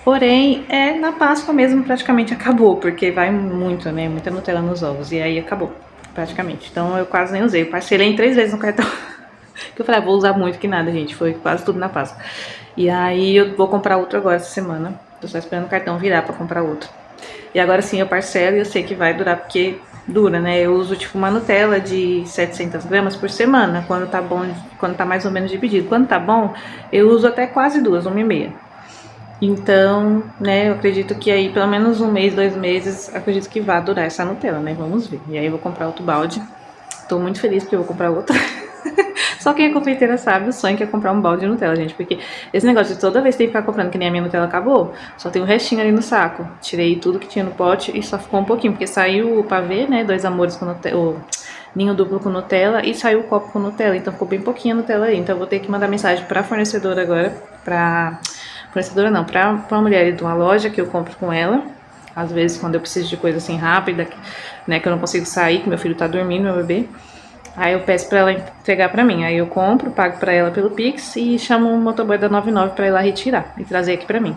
B: Porém, na Páscoa mesmo praticamente acabou, porque vai muito, né? Muita Nutella nos ovos. E aí acabou, praticamente. Então eu quase nem usei. Eu parcelei em 3 vezes no cartão. Que eu falei, vou usar muito que nada, gente. Foi quase tudo na Páscoa. E aí eu vou comprar outro agora essa semana. Tô só esperando o cartão virar pra comprar outro. E agora sim eu parcelo e eu sei que vai durar, porque dura, né? Eu uso tipo uma Nutella de 700 gramas por semana, quando tá bom, quando tá mais ou menos dividido. Quando tá bom, eu uso até quase 2, 1,5.
A: Então, né, eu acredito que aí pelo menos um mês, 2 meses, acredito que vai durar essa Nutella, né? Vamos ver. E aí eu vou comprar outro balde. Tô muito feliz porque eu vou comprar outro. Só quem é confeiteira sabe o sonho que é comprar um balde de Nutella, gente. Porque esse negócio de toda vez ter que ficar comprando, que nem a minha Nutella acabou, só tem um restinho ali no saco. Tirei tudo que tinha no pote e só ficou um pouquinho, porque saiu o pavê, né? 2 amores com Nutella, o ninho duplo com Nutella e saiu o copo com Nutella. Então ficou bem pouquinho a Nutella aí. Então eu vou ter que mandar mensagem pra fornecedora agora, fornecedora não, pra uma mulher de uma loja que eu compro com ela. Às vezes, quando eu preciso de coisa assim rápida, né, que eu não consigo sair, que meu filho tá dormindo, meu bebê. Aí eu peço pra ela entregar pra mim. Aí eu compro, pago pra ela pelo Pix e chamo o motoboy da 99 pra ir lá retirar e trazer aqui pra mim.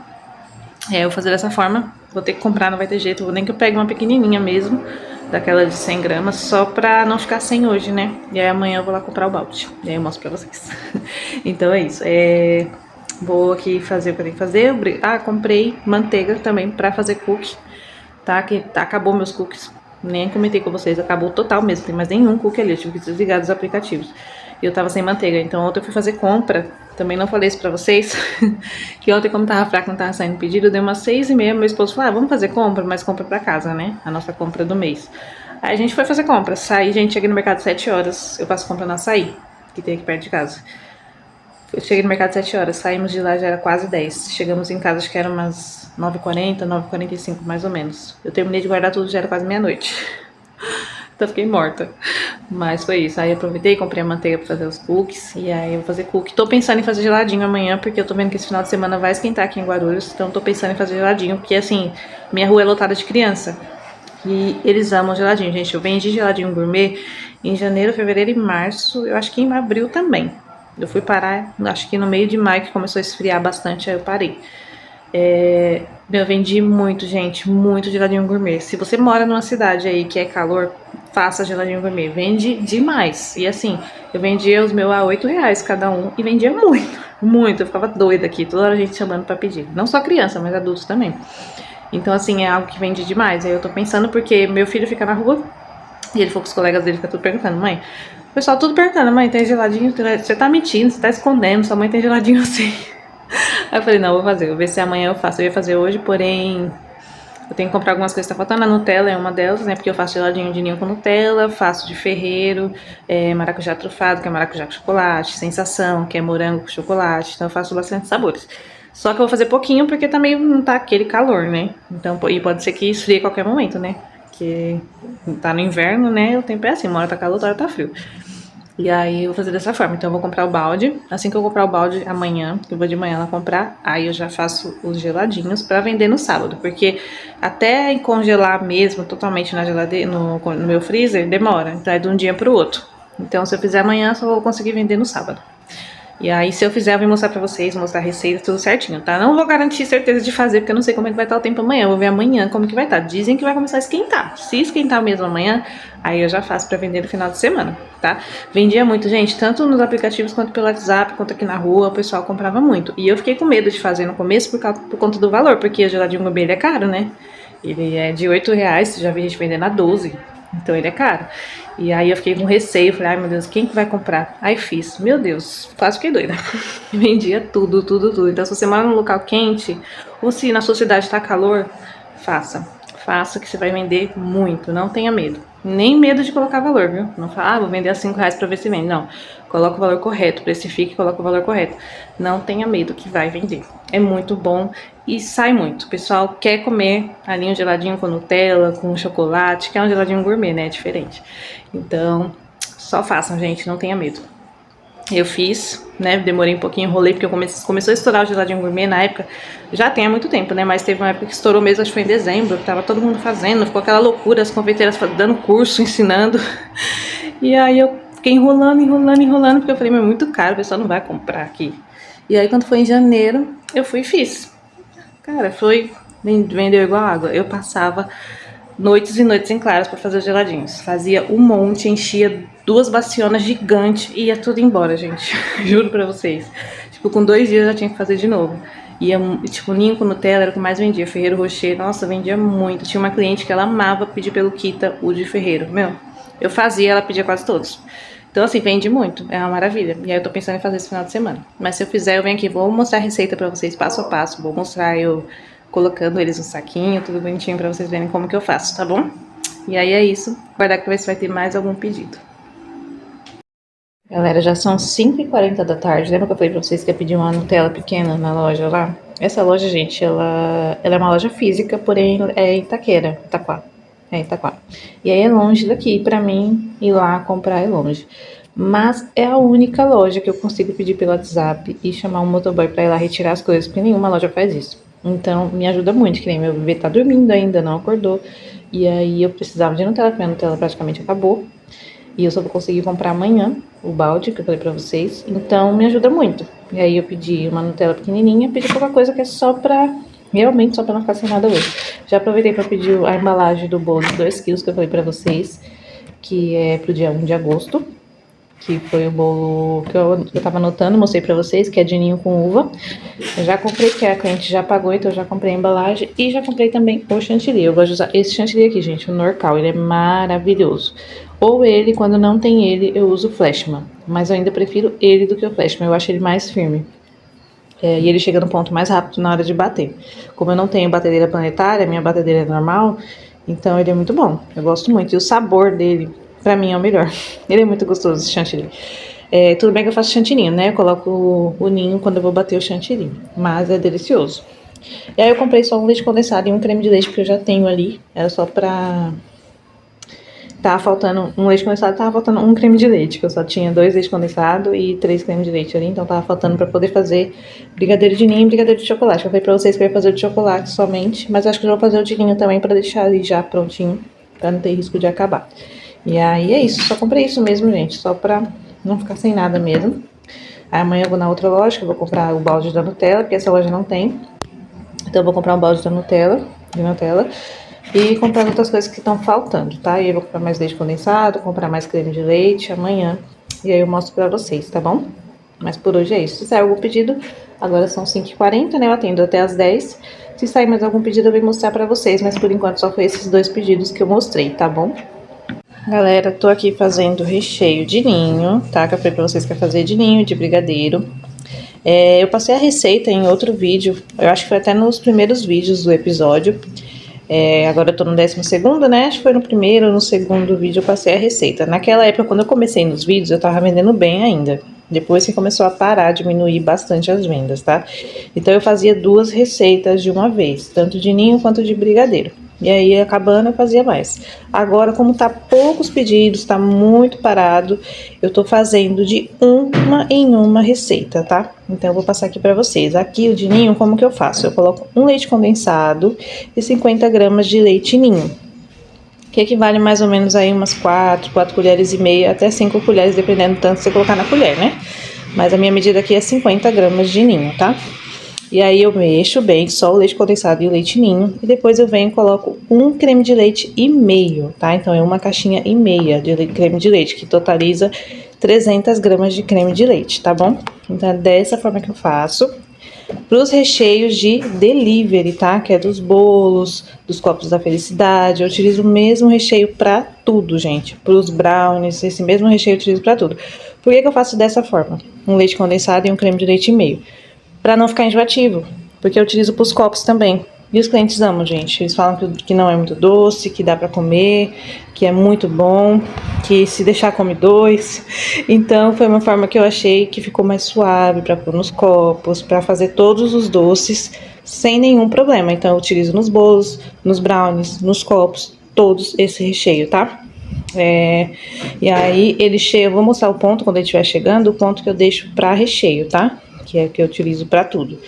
A: É, eu vou fazer dessa forma. Vou ter que comprar, não vai ter jeito. Nem que eu pegue uma pequenininha mesmo, daquela de 100 gramas, só pra não ficar sem hoje, né? E aí amanhã eu vou lá comprar o balde. E aí eu mostro pra vocês. Então é isso. Vou aqui fazer o que eu tenho que fazer. Ah, comprei manteiga também pra fazer cookie. Tá? Acabou meus cookies. Nem comentei com vocês, acabou total mesmo. Tem mais nenhum cookie ali, eu tive que desligar dos aplicativos. E eu tava sem manteiga, então ontem eu fui fazer compra. Também não falei isso pra vocês. Que ontem, como tava fraco, não tava saindo pedido, deu umas 6h30. Meu esposo falou: vamos fazer compra, mas compra pra casa, né? A nossa compra do mês. Aí a gente foi fazer compra. Saí, gente, cheguei no mercado às 7 horas. Eu faço compra na Açaí, que tem aqui perto de casa. Eu cheguei no mercado às 7 horas, saímos de lá já era quase 10. Chegamos em casa, acho que era umas 9h40, 9h45 mais ou menos. Eu terminei de guardar tudo, já era quase meia-noite. Então fiquei morta. Mas foi isso. Aí aproveitei, comprei a manteiga pra fazer os cookies. E aí eu vou fazer cookie. Tô pensando em fazer geladinho amanhã, porque eu tô vendo que esse final de semana vai esquentar aqui em Guarulhos. Então tô pensando em fazer geladinho, porque assim, minha rua é lotada de criança. E eles amam geladinho, gente. Eu vendi geladinho gourmet em janeiro, fevereiro e março. Eu acho que em abril também. Eu fui parar, acho que no meio de maio, que começou a esfriar bastante, aí eu parei. Eu vendi muito, gente, muito geladinho gourmet. Se você mora numa cidade aí que é calor, faça geladinho gourmet. Vende demais. E assim, eu vendia os meus a R$8 cada um e vendia muito, muito. Eu ficava doida aqui, toda hora a gente chamando pra pedir. Não só criança, mas adultos também. Então, assim, é algo que vende demais. Aí eu tô pensando porque meu filho fica na rua e ele falou que os colegas dele ficam tudo perguntando: mãe, o pessoal tudo perguntando: mãe, tem geladinho? Você tá mentindo, você tá escondendo, sua mãe tem geladinho assim. Aí eu falei: não, vou fazer, vou ver se amanhã eu faço. Eu ia fazer hoje, porém eu tenho que comprar algumas coisas que tá faltando. A Nutella é uma delas, né? Porque eu faço geladinho de ninho com Nutella, faço de ferreiro, maracujá trufado, que é maracujá com chocolate, sensação, que é morango com chocolate. Então eu faço bastante sabores. Só que eu vou fazer pouquinho porque também não tá aquele calor, né? Então, e pode ser que esfrie a qualquer momento, né? Porque tá no inverno, né? O tempo é assim, uma hora tá calor, outra hora tá frio. E aí eu vou fazer dessa forma. Então eu vou comprar o balde. Assim que eu comprar o balde amanhã, eu vou de manhã lá comprar, aí eu já faço os geladinhos pra vender no sábado. Porque até congelar mesmo totalmente na geladeira, no meu freezer, demora. Então é de um dia pro outro. Então se eu fizer amanhã, só vou conseguir vender no sábado. E aí, se eu fizer, eu vou mostrar pra vocês, mostrar a receita, tudo certinho, tá? Não vou garantir certeza de fazer, porque eu não sei como é que vai estar o tempo amanhã. Eu vou ver amanhã como que vai estar. Dizem que vai começar a esquentar. Se esquentar mesmo amanhã, aí eu já faço pra vender no final de semana, tá? Vendia muito, gente, tanto nos aplicativos quanto pelo WhatsApp, quanto aqui na rua, o pessoal comprava muito. E eu fiquei com medo de fazer no começo por conta do valor, porque o geladinho gourmet é caro, né? Ele é de R$8, já vi gente vendendo a 12. Então ele é caro. E aí eu fiquei com receio, falei: ai meu Deus, quem que vai comprar? Aí fiz, meu Deus, quase fiquei doida. Vendia tudo, tudo, tudo. Então se você mora num local quente, ou se na sua cidade tá calor, faça. Faça que você vai vender muito, não tenha medo. Nem medo de colocar valor, viu? Não fala: vou vender a R$5 pra ver se vende. Não, coloca o valor correto, precifique e coloca o valor correto. Não tenha medo que vai vender. É muito bom e sai muito. O pessoal quer comer ali um geladinho com Nutella, com chocolate, que é um geladinho gourmet, né? É diferente. Então, só façam, gente, não tenha medo. Eu fiz, né? Demorei um pouquinho, enrolei, porque começou a estourar o geladinho gourmet na época. Já tem há muito tempo, né? Mas teve uma época que estourou mesmo, acho que foi em dezembro, que tava todo mundo fazendo, ficou aquela loucura, as confeiteiras dando curso, ensinando. E aí eu fiquei enrolando, enrolando, enrolando, porque eu falei: mas é muito caro, o pessoal não vai comprar aqui. E aí quando foi em janeiro, eu fui e fiz. Cara, vendeu igual água. Eu passava noites e noites em claras pra fazer os geladinhos. Fazia um monte, enchia 2 bacionas gigantes e ia tudo embora, gente. Juro pra vocês. Tipo, com 2 dias eu já tinha que fazer de novo. Ia, tipo, ninho com Nutella era o que mais vendia. Ferreiro Rocher, nossa, vendia muito. Tinha uma cliente que ela amava pedir pelo Kita o de Ferreiro. Meu, eu fazia, ela pedia quase todos.
B: Então, assim, vende muito, é uma maravilha. E aí eu tô pensando em fazer esse final de semana. Mas se eu fizer, eu venho aqui, vou mostrar a receita pra vocês passo a passo. Vou mostrar eu colocando eles no saquinho, tudo bonitinho pra vocês verem como que eu faço, tá bom? E aí é isso, guardar pra ver se vai ter mais algum pedido. Galera, já são 5h40 da tarde. Lembra que eu falei pra vocês que ia pedir uma Nutella pequena na loja lá? Essa loja, gente, ela é uma loja física, porém é em Itaquera, Itaquá. É Itaquá. E aí é longe daqui, pra mim ir lá comprar é longe. Mas é a única loja que eu consigo pedir pelo WhatsApp e chamar um motoboy pra ir lá retirar as coisas, porque nenhuma loja faz isso. Então me ajuda muito, que nem meu bebê tá dormindo ainda, não acordou. E aí eu precisava de Nutella, porque a Nutella praticamente acabou. E eu só vou conseguir comprar amanhã o balde que eu falei pra vocês. Então me ajuda muito. E aí eu pedi uma Nutella pequenininha, pedi qualquer coisa que é só pra... Realmente só pra não ficar sem nada hoje. Já aproveitei pra pedir a embalagem do bolo de 2 quilos que eu falei pra vocês. Que é pro dia 1 de agosto. Que foi o bolo que eu tava anotando, mostrei pra vocês, que é de ninho com uva. Eu já comprei, que a cliente já pagou, então eu já comprei a embalagem. E já comprei também o chantilly. Eu gosto de usar esse chantilly aqui, gente, o Norcal. Ele é maravilhoso. Ou ele, quando não tem ele, eu uso o Flashman. Mas eu ainda prefiro ele do que o Flashman. Eu acho ele mais firme. E ele chega no ponto mais rápido na hora de bater. Como eu não tenho batedeira planetária, minha batedeira é normal, então ele é muito bom. Eu gosto muito. E o sabor dele, pra mim, é o melhor. Ele é muito gostoso, esse chantilly. Tudo bem que eu faço chantilly, né? Eu coloco o ninho quando eu vou bater o chantilly. Mas é delicioso. E aí eu comprei só um leite condensado e um creme de leite, porque eu já tenho ali. Era só pra... Tava faltando um leite condensado, tava faltando um creme de leite, que eu só tinha 2 leites condensados e 3 cremes de leite ali, então tava faltando pra poder fazer brigadeiro de ninho e brigadeiro de chocolate. Eu falei pra vocês que eu ia fazer o de chocolate somente, mas acho que eu já vou fazer o de ninho também pra deixar ali já prontinho, pra não ter risco de acabar. E aí é isso, só comprei isso mesmo, gente, só pra não ficar sem nada mesmo. Aí amanhã eu vou na outra loja, que eu vou comprar o balde da Nutella, porque essa loja não tem. Então eu vou comprar um balde da Nutella, e comprar outras coisas que estão faltando, tá? E eu vou comprar mais leite condensado, comprar mais creme de leite amanhã. E aí eu mostro pra vocês, tá bom? Mas por hoje é isso. Se sair algum pedido, agora são 5h40, né? Eu atendo até as 10. Se sair mais algum pedido, eu vou mostrar pra vocês. Mas por enquanto só foi esses 2 pedidos que eu mostrei, tá bom? Galera, tô aqui fazendo recheio de ninho, tá? Que eu falei pra vocês que ia fazer de ninho, de brigadeiro. Eu passei a receita em outro vídeo. Eu acho que foi até nos primeiros vídeos do episódio. Agora eu tô no 12º, né? Acho que foi no primeiro ou no segundo vídeo eu passei a receita. Naquela época, quando eu comecei nos vídeos, eu tava vendendo bem ainda. Depois que começou a parar, diminuir bastante as vendas, tá? Então eu fazia 2 receitas de uma vez, tanto de ninho quanto de brigadeiro. E aí, acabando, eu fazia mais. Agora, como tá poucos pedidos, tá muito parado, eu tô fazendo de uma em uma receita, tá? Então, eu vou passar aqui pra vocês. Aqui, o de ninho, como que eu faço? Eu coloco um leite condensado e 50 gramas de leite ninho, que equivale mais ou menos aí umas 4 colheres e meia, até 5 colheres, dependendo do tanto que você colocar na colher, né? Mas a minha medida aqui é 50 gramas de ninho, tá? E aí eu mexo bem, só o leite condensado e o leite ninho. E depois eu venho e coloco um creme de leite e meio, tá? Então é uma caixinha e meia de creme de leite, que totaliza 300 gramas de creme de leite, tá bom? Então é dessa forma que eu faço. Para os recheios de delivery, tá? Que é dos bolos, dos copos da felicidade. Eu utilizo o mesmo recheio para tudo, gente. Para os brownies, esse mesmo recheio eu utilizo para tudo. Por que eu faço dessa forma? Um leite condensado e um creme de leite e meio. Para não ficar enjoativo, porque eu utilizo para os copos também. E os clientes amam, gente. Eles falam que não é muito doce, que dá para comer, que é muito bom, que se deixar come 2. Então foi uma forma que eu achei que ficou mais suave para pôr nos copos, para fazer todos os doces sem nenhum problema. Então eu utilizo nos bolos, nos brownies, nos copos, todos esse recheio, tá? E aí ele chega, eu vou mostrar o ponto quando ele estiver chegando, o ponto que eu deixo para recheio, tá? Que é que eu utilizo para tudo.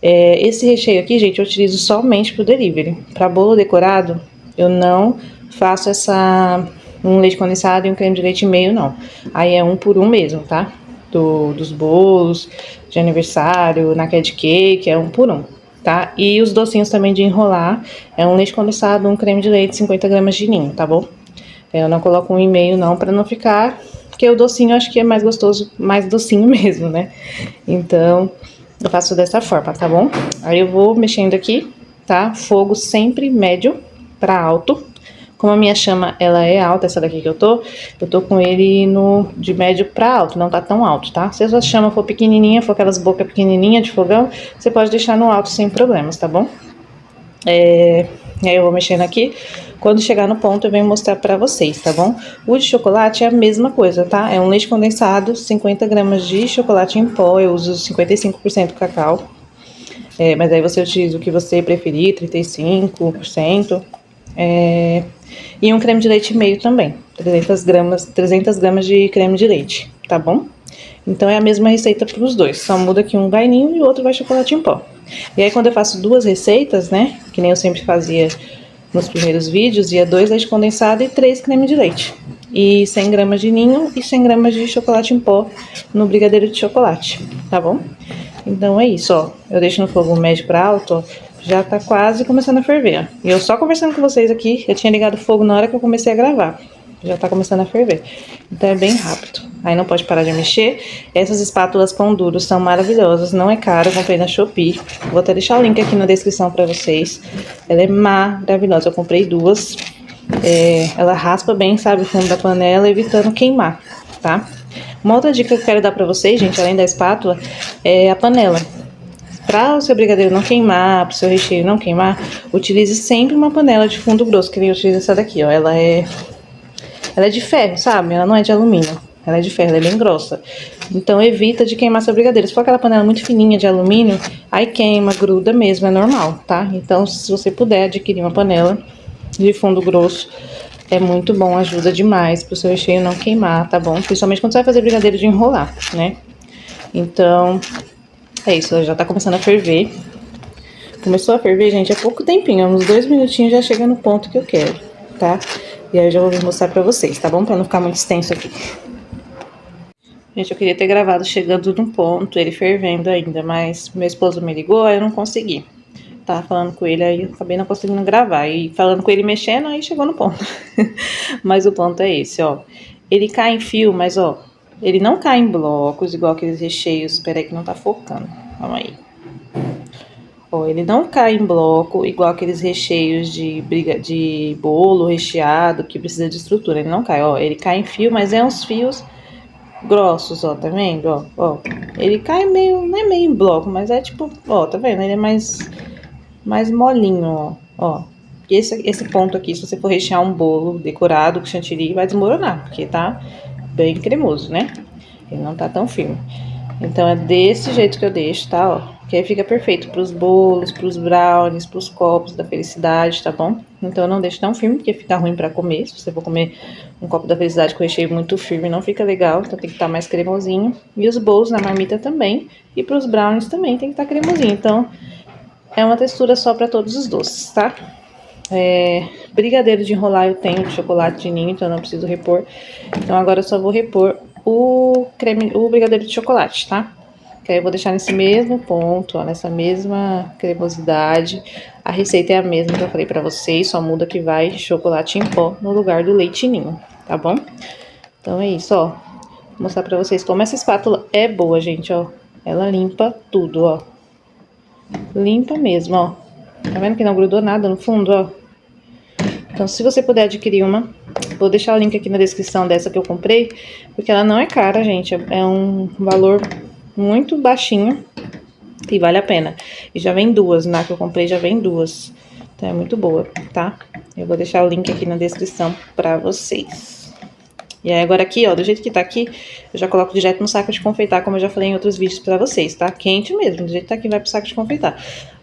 B: Esse recheio aqui, gente, eu utilizo somente pro delivery. Para bolo decorado, eu não faço um leite condensado e um creme de leite e meio, não. Aí é 1 por 1 mesmo, tá? Dos bolos de aniversário, na Cat Cake, é 1 por 1, tá? E os docinhos também de enrolar, é um leite condensado, um creme de leite, 50 gramas de ninho, tá bom? Eu não coloco 1,5 não, pra não ficar... Porque o docinho eu acho que é mais gostoso, mais docinho mesmo, né? Então, eu faço dessa forma, tá bom? Aí eu vou mexendo aqui, tá? Fogo sempre médio pra alto. Como a minha chama, ela é alta, essa daqui que eu tô com ele de médio pra alto, não tá tão alto, tá? Se a sua chama for pequenininha, for aquelas bocas pequenininhas de fogão, você pode deixar no alto sem problemas, tá bom? E aí eu vou mexendo aqui. Quando chegar no ponto eu venho mostrar pra vocês, tá bom? O de chocolate é a mesma coisa, tá? É um leite condensado, 50 gramas de chocolate em pó, eu uso 55% cacau. Mas aí você utiliza o que você preferir, 35%. E um creme de leite meio também, 300 gramas de creme de leite, tá bom? Então é a mesma receita para os dois, só muda que um vai ninho e o outro vai chocolate em pó. E aí quando eu faço duas receitas, né, que nem eu sempre fazia nos primeiros vídeos, ia 2 leite condensado e 3 creme de leite. E 100 gramas de ninho e 100 gramas de chocolate em pó no brigadeiro de chocolate, tá bom? Então é isso, ó. Eu deixo no fogo médio para alto, ó. Já tá quase começando a ferver, ó. E eu só conversando com vocês aqui, eu tinha ligado o fogo na hora que eu comecei a gravar. Já tá começando a ferver. Então é bem rápido. Aí não pode parar de mexer. Essas espátulas pão duro são maravilhosas, não é caro, eu comprei na Shopee. Vou até deixar o link aqui na descrição pra vocês. Ela é maravilhosa, eu comprei duas. Ela raspa bem, sabe, o fundo da panela, evitando queimar, tá? Uma outra dica que eu quero dar pra vocês, gente, além da espátula, é a panela. Para o seu brigadeiro não queimar, para o seu recheio não queimar, utilize sempre uma panela de fundo grosso, que nem eu utilizo essa daqui, ó. Ela é de ferro, sabe? Ela não é de alumínio. Ela é de ferro, ela é bem grossa. Então evita de queimar seu brigadeiro. Se for aquela panela muito fininha de alumínio, aí queima, gruda mesmo, é normal, tá? Então se você puder adquirir uma panela de fundo grosso, é muito bom, ajuda demais pro seu recheio não queimar, tá bom? Principalmente quando você vai fazer brigadeiro de enrolar, né? Então, é isso, ela já tá começando a ferver. Começou a ferver, gente, há pouco tempinho, uns 2 minutinhos já chega no ponto que eu quero, tá? E aí eu já vou mostrar pra vocês, tá bom? Pra não ficar muito extenso aqui. Gente, eu queria ter gravado chegando no ponto, ele fervendo ainda, mas meu esposo me ligou, aí eu não consegui. Tava falando com ele, aí eu acabei não conseguindo gravar. E falando com ele mexendo, aí chegou no ponto. Mas o ponto é esse, ó. Ele cai em fio, mas ó, ele não cai em blocos, igual aqueles recheios. Espera aí que não tá focando. Calma aí. Ó, ele não cai em bloco, igual aqueles recheios de bolo recheado, que precisa de estrutura. Ele não cai, ó. Ele cai em fio, mas é uns fios grossos, ó, tá vendo? Ó. Ele cai meio, não é meio em bloco, mas é tipo, ó, tá vendo? Ele é mais molinho, ó. Esse ponto aqui, se você for rechear um bolo decorado com chantilly, vai desmoronar, porque tá bem cremoso, né? Ele não tá tão firme. Então é desse jeito que eu deixo, tá? Ó, que aí fica perfeito pros bolos, pros brownies, pros copos da felicidade, tá bom? Então eu não deixo tão firme, porque fica ruim pra comer. Se você for comer um copo da felicidade com recheio muito firme, não fica legal. Então tem que estar mais cremosinho. E os bolos na marmita também. E pros brownies também tem que estar cremosinho. Então é uma textura só pra todos os doces, tá? Brigadeiro de enrolar eu tenho de chocolate de ninho, então eu não preciso repor. Então agora eu só vou repor o brigadeiro de chocolate, tá? Que aí eu vou deixar nesse mesmo ponto, ó, nessa mesma cremosidade. A receita é a mesma que eu falei pra vocês, só muda que vai chocolate em pó no lugar do leite ninho, tá bom? Então é isso, ó. Vou mostrar pra vocês como essa espátula é boa, gente, ó. Ela limpa tudo, ó. Limpa mesmo, ó. Tá vendo que não grudou nada no fundo, ó? Então, se você puder adquirir uma, vou deixar o link aqui na descrição dessa que eu comprei, porque ela não é cara, gente. É um valor muito baixinho e vale a pena. E já vem duas, na que eu comprei já vem duas. Então, é muito boa, tá? Eu vou deixar o link aqui na descrição pra vocês. E aí, agora aqui, ó, do jeito que tá aqui, eu já coloco direto no saco de confeitar, como eu já falei em outros vídeos pra vocês, tá? Quente mesmo, do jeito que tá aqui, vai pro saco de confeitar.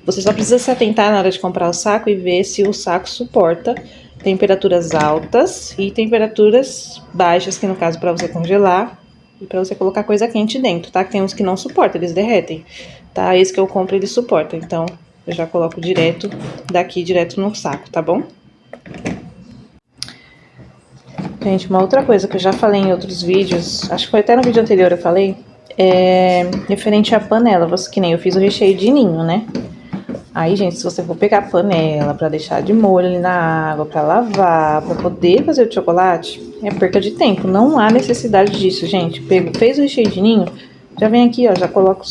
B: Você só precisa se atentar na hora de comprar o saco e ver se o saco suporta temperaturas altas e temperaturas baixas, que no caso para você congelar e para você colocar coisa quente dentro, tá? Que tem uns que não suportam, eles derretem, tá? Esse que eu compro, ele suporta, então eu já coloco direto no saco, tá bom? Gente, uma outra coisa que eu já falei em outros vídeos, acho que foi até no vídeo anterior eu falei, referente à panela, que nem eu fiz o recheio de ninho, né? Aí, gente, se você for pegar a panela pra deixar de molho ali na água, pra lavar, pra poder fazer o chocolate, é perca de tempo. Não há necessidade disso, gente. Fez o recheio de ninho, Já vem aqui, ó, já coloca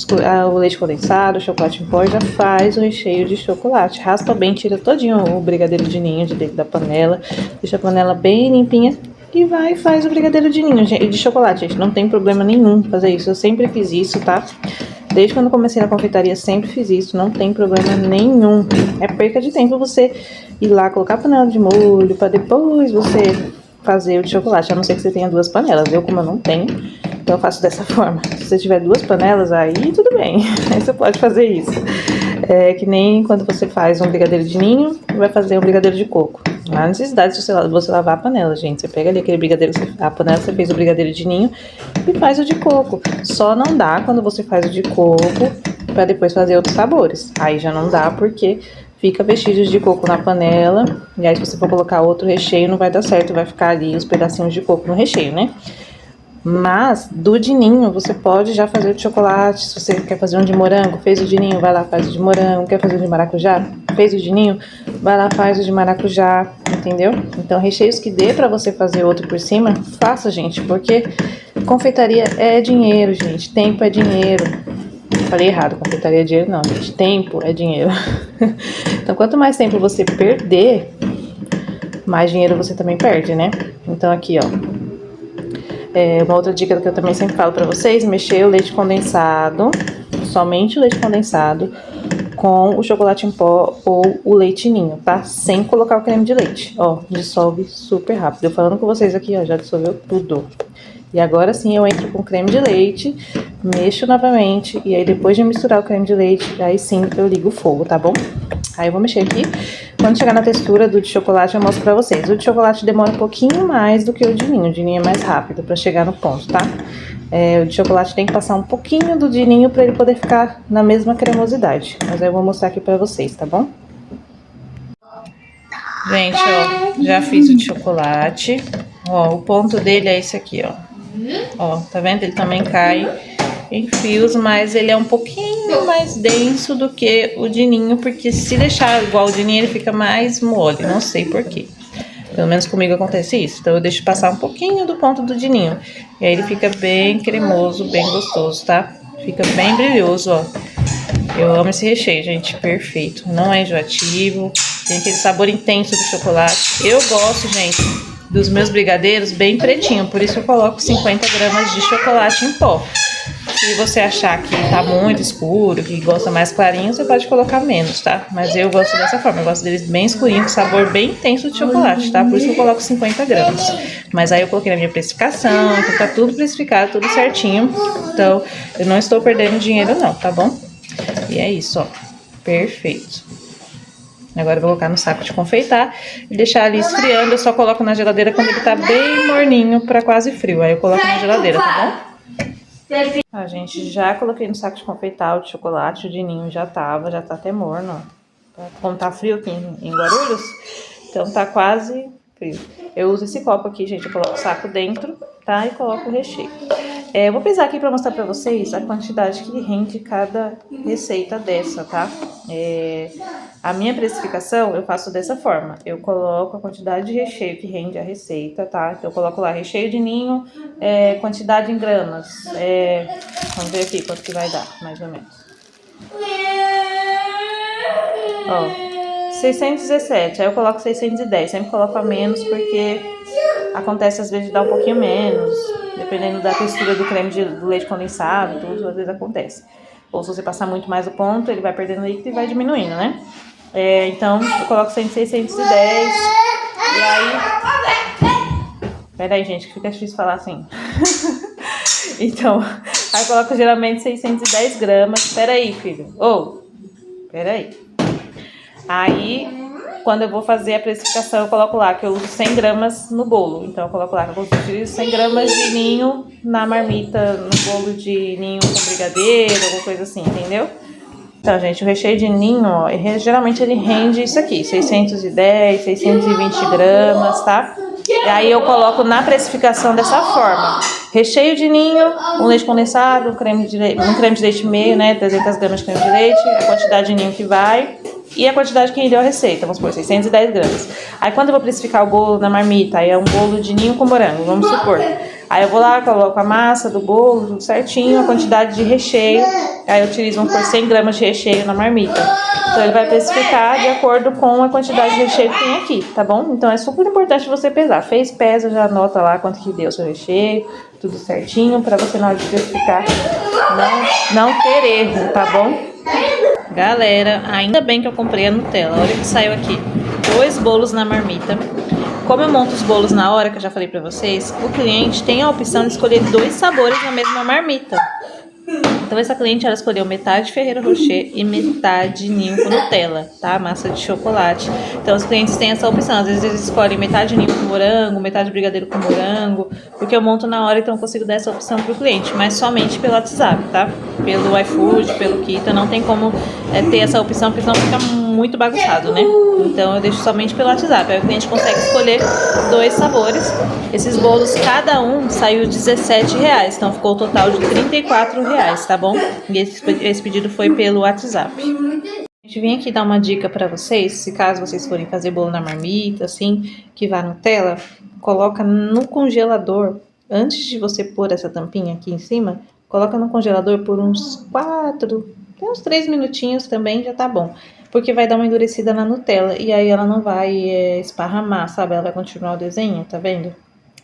B: o leite condensado, o chocolate em pó e já faz o recheio de chocolate. Raspa bem, tira todinho o brigadeiro de ninho de dentro da panela, deixa a panela bem limpinha e vai e faz o brigadeiro de ninho, de chocolate, gente. Não tem problema nenhum fazer isso, eu sempre fiz isso, tá? Desde quando eu comecei na confeitaria, sempre fiz isso, não tem problema nenhum. É perca de tempo você ir lá, colocar a panela de molho, pra depois você fazer o de chocolate, a não ser que você tenha 2 panelas. Eu, como eu não tenho, então eu faço dessa forma. Se você tiver 2 panelas, aí tudo bem, aí você pode fazer isso. É que nem quando você faz um brigadeiro de ninho, vai fazer um brigadeiro de coco. Não há necessidade de você lavar a panela, gente. Você pega ali aquele brigadeiro, a panela que você fez o brigadeiro de ninho e faz o de coco. Só não dá quando você faz o de coco para depois fazer outros sabores. Aí já não dá porque fica vestígios de coco na panela. E aí se você for colocar outro recheio não vai dar certo, vai ficar ali os pedacinhos de coco no recheio, né? Mas do de ninho você pode já fazer o de chocolate. Se você quer fazer um de morango, fez o de ninho, vai lá, faz o de morango. Quer fazer o de maracujá, fez o de ninho, vai lá, faz o de maracujá, entendeu? Então recheios que dê pra você fazer outro por cima, faça, gente, porque confeitaria é dinheiro, gente. Tempo é dinheiro. Falei errado, confeitaria é dinheiro não, gente. Tempo é dinheiro. Então quanto mais tempo você perder, mais dinheiro você também perde, né? Então aqui, ó, uma outra dica que eu também sempre falo pra vocês: mexer o leite condensado, somente o leite condensado, com o chocolate em pó ou o leite ninho, tá? Sem colocar o creme de leite. Ó, dissolve super rápido. Eu falando com vocês aqui, ó, já dissolveu tudo. E agora sim eu entro com creme de leite, mexo novamente, e aí depois de misturar o creme de leite, aí sim eu ligo o fogo, tá bom? Aí eu vou mexer aqui. Quando chegar na textura do de chocolate eu mostro pra vocês. O de chocolate demora um pouquinho mais do que o de ninho é mais rápido pra chegar no ponto, tá? O de chocolate tem que passar um pouquinho do de ninho pra ele poder ficar na mesma cremosidade. Mas aí eu vou mostrar aqui pra vocês, tá bom? Gente, ó, já fiz o de chocolate. Ó, o ponto dele é esse aqui, ó. Ó, tá vendo? Ele também cai em fios, mas ele é um pouquinho mais denso do que o de ninho, porque se deixar igual o de ninho, ele fica mais mole, não sei porquê. Pelo menos comigo acontece isso. Então eu deixo passar um pouquinho do ponto do de ninho. E aí ele fica bem cremoso, bem gostoso, tá? Fica bem brilhoso, ó. Eu amo esse recheio, gente, perfeito. Não é enjoativo, tem aquele sabor intenso do chocolate. Eu gosto, gente, dos meus brigadeiros bem pretinho, por isso eu coloco 50 gramas de chocolate em pó. Se você achar que tá muito escuro, que gosta mais clarinho, você pode colocar menos, tá? Mas eu gosto dessa forma, eu gosto deles bem escurinho, com sabor bem intenso de chocolate, tá? Por isso eu coloco 50 gramas. Mas aí eu coloquei na minha precificação, então tá tudo precificado, tudo certinho. Então eu não estou perdendo dinheiro não, tá bom? E é isso, ó. Perfeito. Agora eu vou colocar no saco de confeitar e deixar ali esfriando. Eu só coloco na geladeira quando ele tá bem morninho, pra quase frio. Aí eu coloco na geladeira, tá bom? A gente já coloquei no saco de confeitar o de chocolate, o de ninho já tá até morno, ó. Como tá frio aqui em Guarulhos, então tá quase frio. Eu uso esse copo aqui, gente, eu coloco o saco dentro, tá? E coloco o recheio. Eu vou pesar aqui pra mostrar pra vocês a quantidade que rende cada receita dessa, tá? A minha precificação eu faço dessa forma. Eu coloco a quantidade de recheio que rende a receita, tá? Então eu coloco lá recheio de ninho, quantidade em gramas. Vamos ver aqui quanto que vai dar, mais ou menos. Ó, 617. Aí eu coloco 610. Sempre coloco a menos porque acontece às vezes de dar um pouquinho menos, dependendo da textura do creme do leite condensado, tudo, às vezes acontece. Ou se você passar muito mais o ponto, ele vai perdendo líquido e vai diminuindo, né? Então, eu coloco 610. E aí... Pera aí, gente, que fica difícil falar assim. Então, aí eu coloco geralmente 610 gramas. Pera aí, filho. Pera aí. Aí... Quando eu vou fazer a precificação, eu coloco lá que eu uso 100 gramas no bolo. Então, eu coloco lá que eu utilizo 100 gramas de ninho na marmita, no bolo de ninho com brigadeiro, alguma coisa assim, entendeu? Então, gente, o recheio de ninho, ó, geralmente ele rende isso aqui, 610, 620 gramas, tá? E aí eu coloco na precificação dessa forma. Recheio de ninho, um leite condensado, um creme de leite meio, né? 300 gramas de creme de leite, a quantidade de ninho que vai... E a quantidade que rendeu a receita, vamos supor, 610 gramas. Aí quando eu vou precificar o bolo na marmita, aí é um bolo de ninho com morango, vamos supor. Aí eu vou lá, coloco a massa do bolo, tudo certinho, a quantidade de recheio. Aí eu utilizo um por 100 gramas de recheio na marmita. Então ele vai especificar de acordo com a quantidade de recheio que tem aqui, tá bom? Então é super importante você pesar. Fez, pesa, já anota lá quanto que deu o seu recheio, tudo certinho, pra você na hora de especificar não ter erro, tá bom? Galera, ainda bem que eu comprei a Nutella. Olha o que saiu aqui. 2 bolos na marmita. Como eu monto os bolos na hora, que eu já falei pra vocês, o cliente tem a opção de escolher 2 sabores na mesma marmita. Então essa cliente, ela escolheu metade Ferrero Rocher e metade ninho com Nutella, tá? Massa de chocolate. Então os clientes têm essa opção. Às vezes eles escolhem metade ninho com morango, metade brigadeiro com morango, porque eu monto na hora, então eu consigo dar essa opção pro cliente, mas somente pelo WhatsApp, tá? Pelo iFood, pelo Kita, não tem como ter essa opção, porque senão fica muito bagunçado, né? Então eu deixo somente pelo WhatsApp. Aí o cliente consegue escolher 2 sabores. Esses bolos, cada um saiu R$17, então ficou o total de R$34, tá bom? E esse pedido foi pelo WhatsApp. A gente vem aqui dar uma dica pra vocês, se caso vocês forem fazer bolo na marmita, assim, que vá Nutella, coloca no congelador, antes de você pôr essa tampinha aqui em cima, coloca no congelador por uns 3 minutinhos também, já tá bom. Porque vai dar uma endurecida na Nutella, e aí ela não vai esparramar, sabe? Ela vai continuar o desenho, tá vendo?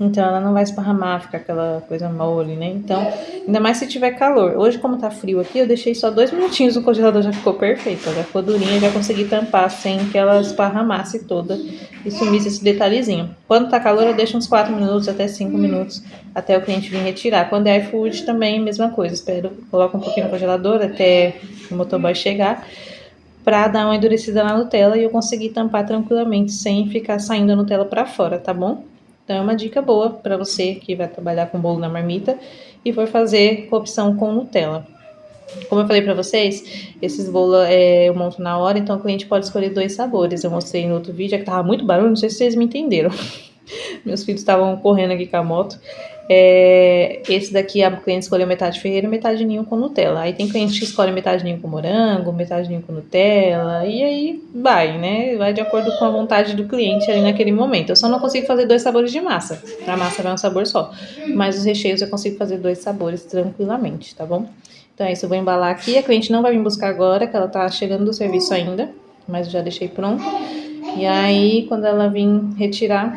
B: Então ela não vai esparramar, ficar aquela coisa mole, né? Então, ainda mais se tiver calor. Hoje, como tá frio aqui, eu deixei só 2 minutinhos no congelador, já ficou perfeita. Já ficou durinha, já consegui tampar sem que ela esparramasse toda e sumisse esse detalhezinho. Quando tá calor, eu deixo uns 4 minutos, até 5 minutos, até o cliente vir retirar. Quando é iFood, também, mesma coisa. Espero, coloco um pouquinho no congelador até o motoboy chegar, pra dar uma endurecida na Nutella e eu conseguir tampar tranquilamente, sem ficar saindo a Nutella pra fora, tá bom? Então é uma dica boa para você que vai trabalhar com bolo na marmita e for fazer com opção com Nutella. Como eu falei para vocês, esses bolos eu monto na hora, então o cliente pode escolher 2 sabores. Eu mostrei no outro vídeo, é que tava muito barulho, não sei se vocês me entenderam. Meus filhos estavam correndo aqui com a moto. Esse daqui a cliente escolheu metade Ferreiro e metade ninho com Nutella. Aí tem cliente que escolhe metade ninho com morango, metade ninho com Nutella. E aí vai, né? Vai de acordo com a vontade do cliente ali naquele momento. Eu só não consigo fazer 2 sabores de massa. A massa vai um sabor só. Mas os recheios eu consigo fazer 2 sabores tranquilamente, tá bom? Então é isso, eu vou embalar aqui. A cliente não vai vir buscar agora, que ela tá chegando do serviço ainda. Mas eu já deixei pronto. E aí, quando ela vir retirar,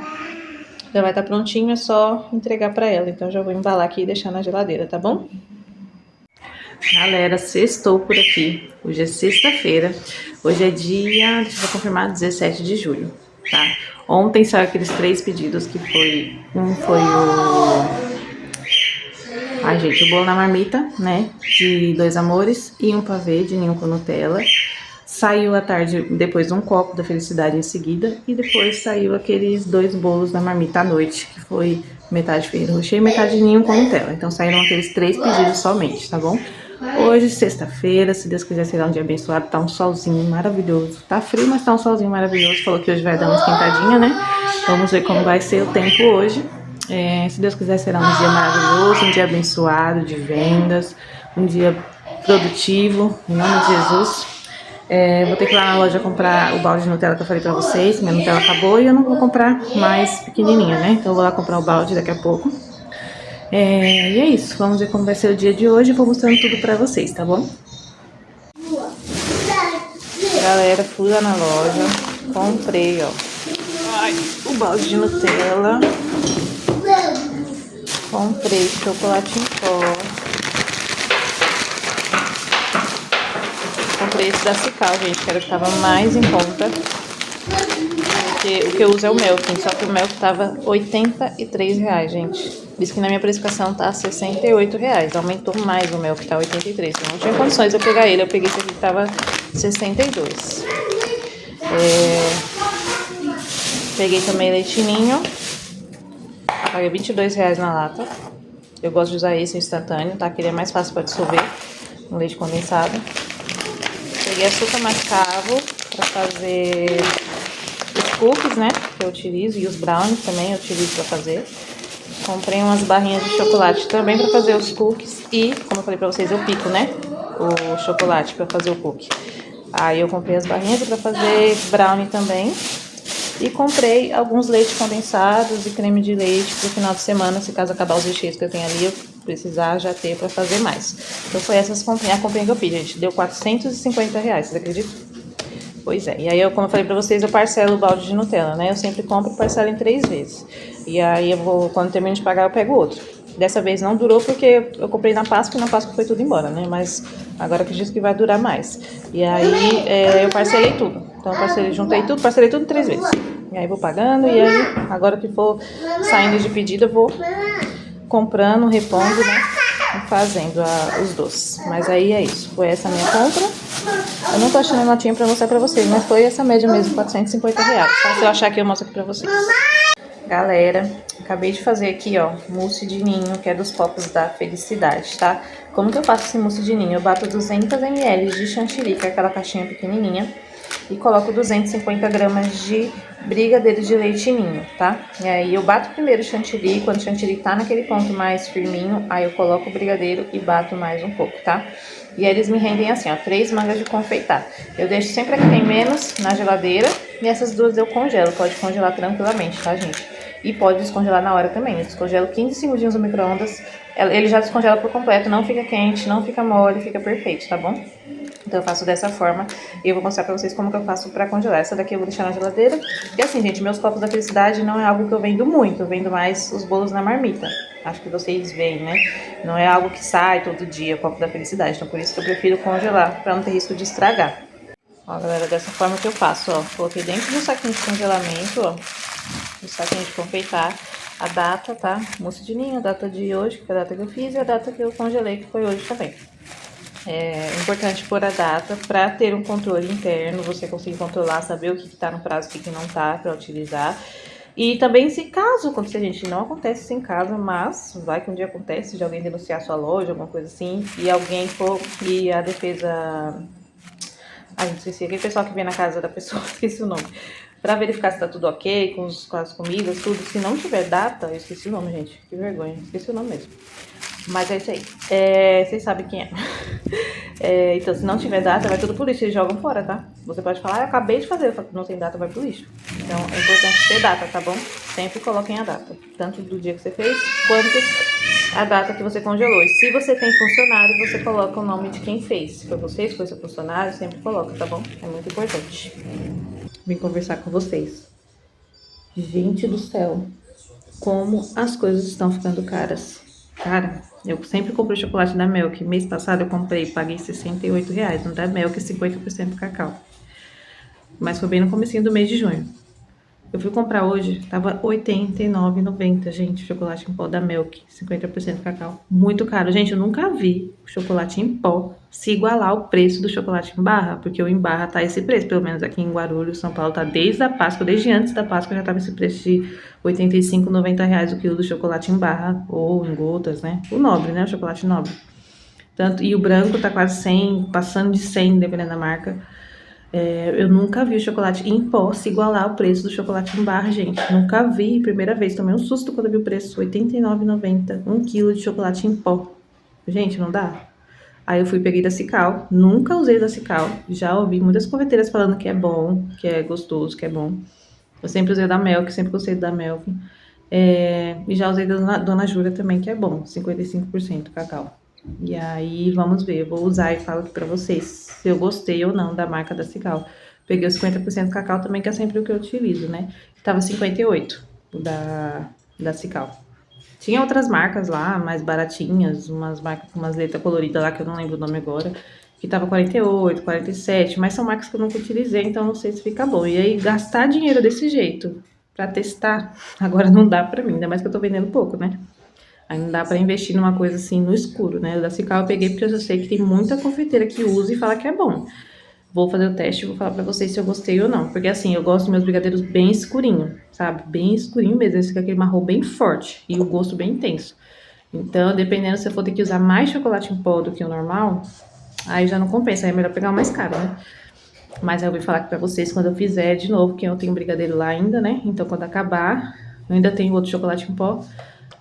B: já vai estar prontinho, é só entregar pra ela. Então já vou embalar aqui e deixar na geladeira, tá bom?
A: Galera, sextou por aqui. Hoje é sexta-feira. Hoje é dia, deixa eu confirmar, 17 de julho, tá? Ontem saiu aqueles 3 pedidos que foi... Um foi o... Ai, gente, o bolo na marmita, né? De 2 amores e um pavê de ninho com Nutella. Saiu à tarde, depois um copo da felicidade em seguida. E depois saiu aqueles 2 bolos da marmita à noite, que foi metade Ferrero Rocher e metade ninho com Nutella. Então saíram aqueles 3 pedidos somente, tá bom? Hoje, sexta-feira, se Deus quiser, será um dia abençoado. Tá um solzinho maravilhoso. Tá frio, mas tá um solzinho maravilhoso. Falou que hoje vai dar uma esquentadinha, né? Vamos ver como vai ser o tempo hoje. Se Deus quiser, será um dia maravilhoso, um dia abençoado de vendas, um dia produtivo, em nome de Jesus. Vou ter que ir lá na loja comprar o balde de Nutella que eu falei pra vocês. Minha Nutella acabou e eu não vou comprar mais pequenininha, né? Então eu vou lá comprar o balde daqui a pouco. E é isso, vamos ver como vai ser o dia de hoje. Vou mostrando tudo pra vocês, tá bom? Galera, fui lá na loja, comprei, ó, o balde de Nutella. Comprei chocolate em pó. Comprei esse da Cical, gente, que era o que tava mais em conta. Porque o que eu uso é o Melk, só que o Melk tava R$83, gente. Diz que na minha precificação tá R$68. Aumentou mais o Melk, tá 83. Eu não tinha condições de eu pegar ele, eu peguei esse aqui que tava 62. Peguei também leite ninho. Paguei R$22 na lata. Eu gosto de usar esse instantâneo, tá? Que ele é mais fácil para dissolver no leite condensado. Peguei açúcar mascavo para fazer os cookies, né? Que eu utilizo. E os brownies também eu utilizo para fazer. Comprei umas barrinhas de chocolate também para fazer os cookies. E, como eu falei para vocês, eu pico, né? O chocolate para fazer o cookie. Aí eu comprei as barrinhas para fazer brownie também.
B: E comprei alguns leites condensados e creme de leite pro final de semana, se caso acabar os recheios que eu tenho ali, eu precisar já ter pra fazer mais. Então foi essas comprinhas, a comprinha que eu fiz, gente. Deu R$ 450, vocês acreditam? Pois é, e aí, como eu falei pra vocês, eu parcelo o balde de Nutella, né? Eu sempre compro e parcelo em 3 vezes. E aí, quando termino de pagar, eu pego outro. Dessa vez não durou porque eu comprei na Páscoa e na Páscoa foi tudo embora, né? Mas agora acredito que vai durar mais. E aí, eu parcelei tudo. Então, juntei tudo, parcelei tudo em 3 vezes. E aí, vou pagando e aí, agora que for saindo de pedido, eu vou comprando, repondo, né? E fazendo os doces. Mas aí é isso. Foi essa a minha compra. Eu não tô achando a notinha pra mostrar pra vocês, mas foi essa média mesmo, R$ 450. Só se eu achar aqui eu mostro aqui pra vocês. Galera, acabei de fazer aqui, ó, mousse de ninho, que é dos copos da felicidade, tá? Como que eu faço esse mousse de ninho? Eu bato 200 ml de chantilly, que é aquela caixinha pequenininha, e coloco 250 gramas de brigadeiro de leite ninho, tá? E aí eu bato primeiro o chantilly, quando o chantilly tá naquele ponto mais firminho, aí eu coloco o brigadeiro e bato mais um pouco, tá? E aí eles me rendem assim, ó, 3 mangas de confeitar. Eu deixo sempre a que tem menos na geladeira e essas duas eu congelo, pode congelar tranquilamente, tá, gente? E pode descongelar na hora também. Eu descongelo 15 segundinhos no micro-ondas. Ele já descongela por completo, não fica quente, não fica mole, fica perfeito, tá bom? Então eu faço dessa forma e eu vou mostrar pra vocês como que eu faço pra congelar. Essa daqui eu vou deixar na geladeira. E assim, gente, meus copos da felicidade não é algo que eu vendo muito. Eu vendo mais os bolos na marmita. Acho que vocês veem, né? Não é algo que sai todo dia, o copo da felicidade. Então por isso que eu prefiro congelar, pra não ter risco de estragar. Ó, galera, dessa forma que eu faço, ó. Coloquei dentro do saquinho de congelamento, ó. No saquinho de confeitar. A data, tá? Mousse de ninho, a data de hoje, que foi a data que eu fiz, e a data que eu congelei, que foi hoje também. É importante pôr a data para ter um controle interno, você conseguir controlar, saber o que está no prazo e o que não está para utilizar. E também se caso acontecer, gente, não acontece isso em casa, mas vai que um dia acontece de alguém denunciar sua loja, alguma coisa assim, e alguém for, e a defesa... Ai, esqueci, aquele pessoal que vem na casa da pessoa, esqueci o nome. Pra verificar se tá tudo ok com as comidas, tudo. Se não tiver data, eu esqueci o nome, gente, que vergonha, esqueci o nome mesmo. Mas é isso aí. Vocês sabem quem é. Então, se não tiver data, vai tudo pro lixo. Eles jogam fora, tá? Você pode falar, eu acabei de fazer. Eu falo, não tem data, vai pro lixo. Então, é importante ter data, tá bom? Sempre coloquem a data. Tanto do dia que você fez, quanto a data que você congelou. E se você tem funcionário, você coloca o nome de quem fez. Se foi você, se foi seu funcionário, sempre coloca, tá bom? É muito importante. Vim conversar com vocês. Gente do céu, como as coisas estão ficando caras. Cara, eu sempre compro chocolate da Milk. Mês passado eu comprei, paguei R$ 68. No da Milk, 50% cacau. Mas foi bem no comecinho do mês de junho. Eu fui comprar hoje, tava R$ 89,90, gente, chocolate em pó da Milk, 50% cacau. Muito caro. Gente, eu nunca vi o chocolate em pó se igualar ao preço do chocolate em barra, porque o em barra tá esse preço, pelo menos aqui em Guarulhos, São Paulo, tá desde a Páscoa, desde antes da Páscoa já tava esse preço de R$ 85, R$ 90 o quilo do chocolate em barra, ou em gotas, né? O nobre, né? O chocolate nobre. E o branco tá quase 100, passando de 100, dependendo da marca. Eu nunca vi o chocolate em pó se igualar ao preço do chocolate em barra, gente. Nunca vi. Primeira vez. Tomei um susto quando eu vi o preço. R$ 89,90. 1 quilo de chocolate em pó. Gente, não dá. Aí eu fui e peguei da Cical. Nunca usei da Cical. Já ouvi muitas confeiteiras falando que é bom, que é gostoso, que é bom. Eu sempre usei da Milk, sempre gostei da Milk. E já usei da Dona Júlia também, que é bom. 55% cacau. E aí, vamos ver, eu vou usar e falo aqui pra vocês se eu gostei ou não da marca da Cical. Peguei os 50% cacau também, que é sempre o que eu utilizo, né? Tava 58, o da Cical. Tinha outras marcas lá, mais baratinhas, umas marcas com umas letras coloridas lá, que eu não lembro o nome agora, que tava 48, 47, mas são marcas que eu nunca utilizei, então não sei se fica bom. E aí, gastar dinheiro desse jeito pra testar, agora não dá pra mim, ainda mais que eu tô vendendo pouco, né? Aí não dá pra investir numa coisa assim no escuro, né? O da Cical eu peguei porque eu já sei que tem muita confeiteira que usa e fala que é bom. Vou fazer o teste e vou falar pra vocês se eu gostei ou não. Porque assim, eu gosto dos meus brigadeiros bem escurinho, sabe? Bem escurinho mesmo. Esse fica aquele marrom bem forte e o gosto bem intenso. Então, dependendo se eu for ter que usar mais chocolate em pó do que o normal, aí já não compensa. Aí é melhor pegar o mais caro, né? Mas aí eu vou falar aqui pra vocês quando eu fizer de novo, que eu tenho um brigadeiro lá ainda, né? Então, quando acabar, eu ainda tenho outro chocolate em pó.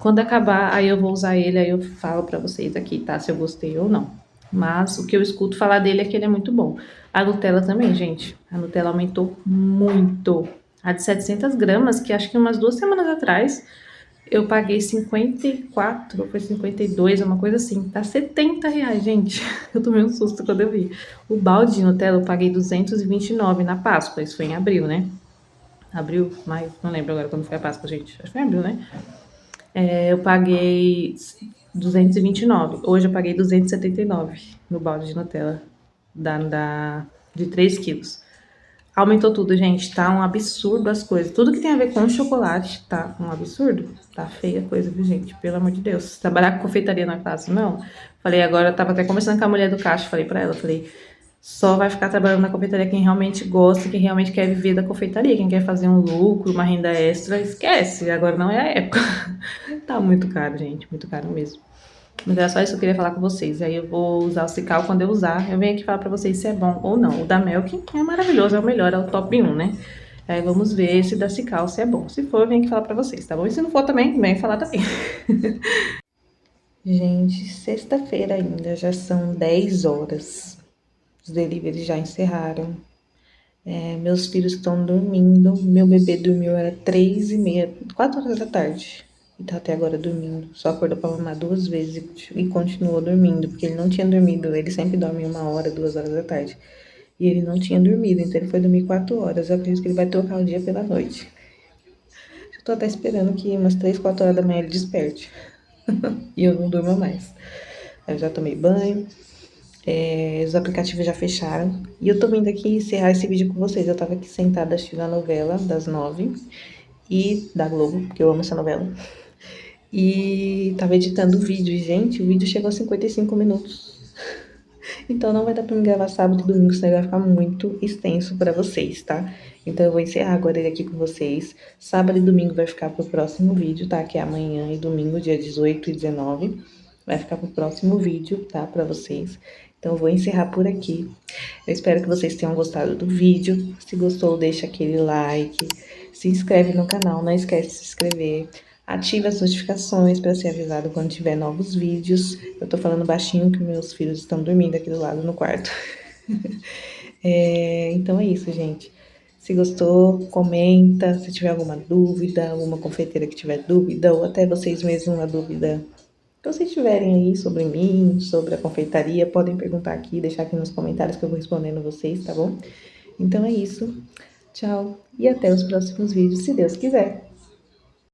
B: Quando acabar, aí eu vou usar ele, aí eu falo pra vocês aqui, tá? Se eu gostei ou não. Mas o que eu escuto falar dele é que ele é muito bom. A Nutella também, gente. A Nutella aumentou muito.
A: A de 700 gramas, que acho que umas 2 semanas atrás eu paguei 54, ou foi 52, uma coisa assim. Tá R$ 70, gente. Eu tomei um susto quando eu vi. O balde de Nutella eu paguei 229 na Páscoa. Isso foi em abril, né? Abril, maio, não lembro agora quando foi a Páscoa, gente. Acho que foi em abril, né? Eu paguei 229. Hoje eu paguei 279 no balde de Nutella de 3 quilos. Aumentou tudo, gente. Tá um absurdo as coisas. Tudo que tem a ver com chocolate tá um absurdo. Tá feia a coisa, viu, gente? Pelo amor de Deus. Trabalhar com confeitaria não é fácil, não. Falei, agora eu tava até conversando com a mulher do caixa. Falei pra ela, falei, só vai ficar trabalhando na confeitaria quem realmente gosta, quem realmente quer viver da confeitaria. Quem quer fazer um lucro, uma renda extra, esquece. Agora não é a época. Tá muito caro, gente. Muito caro mesmo. Mas era só isso que eu queria falar com vocês. Aí eu vou usar o Cical quando eu usar. Eu venho aqui falar pra vocês se é bom ou não. O da Melk é maravilhoso, é o melhor, é o top 1, né? Aí vamos ver esse da Cical se é bom. Se for, eu venho aqui falar pra vocês, tá bom? E se não for também, vem falar também. Gente, sexta-feira ainda, já são 10 horas. Os deliveries já encerraram. Meus filhos estão dormindo. Meu bebê dormiu, era 3h30, 4 horas da tarde. E tá até agora dormindo. Só acordou pra mamar 2 vezes e continuou dormindo, porque ele não tinha dormido. Ele sempre dorme 1 hora, 2 horas da tarde. E ele não tinha dormido, então ele foi dormir 4 horas. Eu acredito que ele vai trocar o dia pela noite. Eu tô até esperando que umas 3, 4 horas da manhã ele desperte. E eu não durma mais. Eu já tomei banho. Os aplicativos já fecharam. E eu tô vindo aqui encerrar esse vídeo com vocês. Eu tava aqui sentada assistindo a novela das 9 e da Globo, porque eu amo essa novela. E tava editando o vídeo. E, gente, o vídeo chegou a 55 minutos. Então não vai dar pra me gravar sábado e domingo, senão vai ficar muito extenso pra vocês, tá? Então eu vou encerrar agora ele aqui com vocês. Sábado e domingo vai ficar pro próximo vídeo, tá? Que é amanhã e domingo, dia 18 e 19. Vai ficar pro próximo vídeo, tá? Pra vocês. Então eu vou encerrar por aqui. Eu espero que vocês tenham gostado do vídeo. Se gostou, deixa aquele like. Se inscreve no canal, não esquece de se inscrever. Ative as notificações para ser avisado quando tiver novos vídeos. Eu tô falando baixinho que meus filhos estão dormindo aqui do lado no quarto. Então é isso, gente. Se gostou, comenta. Se tiver alguma dúvida, alguma confeiteira que tiver dúvida, ou até vocês mesmos uma dúvida que vocês tiverem aí sobre mim, sobre a confeitaria, podem perguntar aqui, deixar aqui nos comentários que eu vou respondendo vocês, tá bom? Então é isso. Tchau e até os próximos vídeos, se Deus quiser.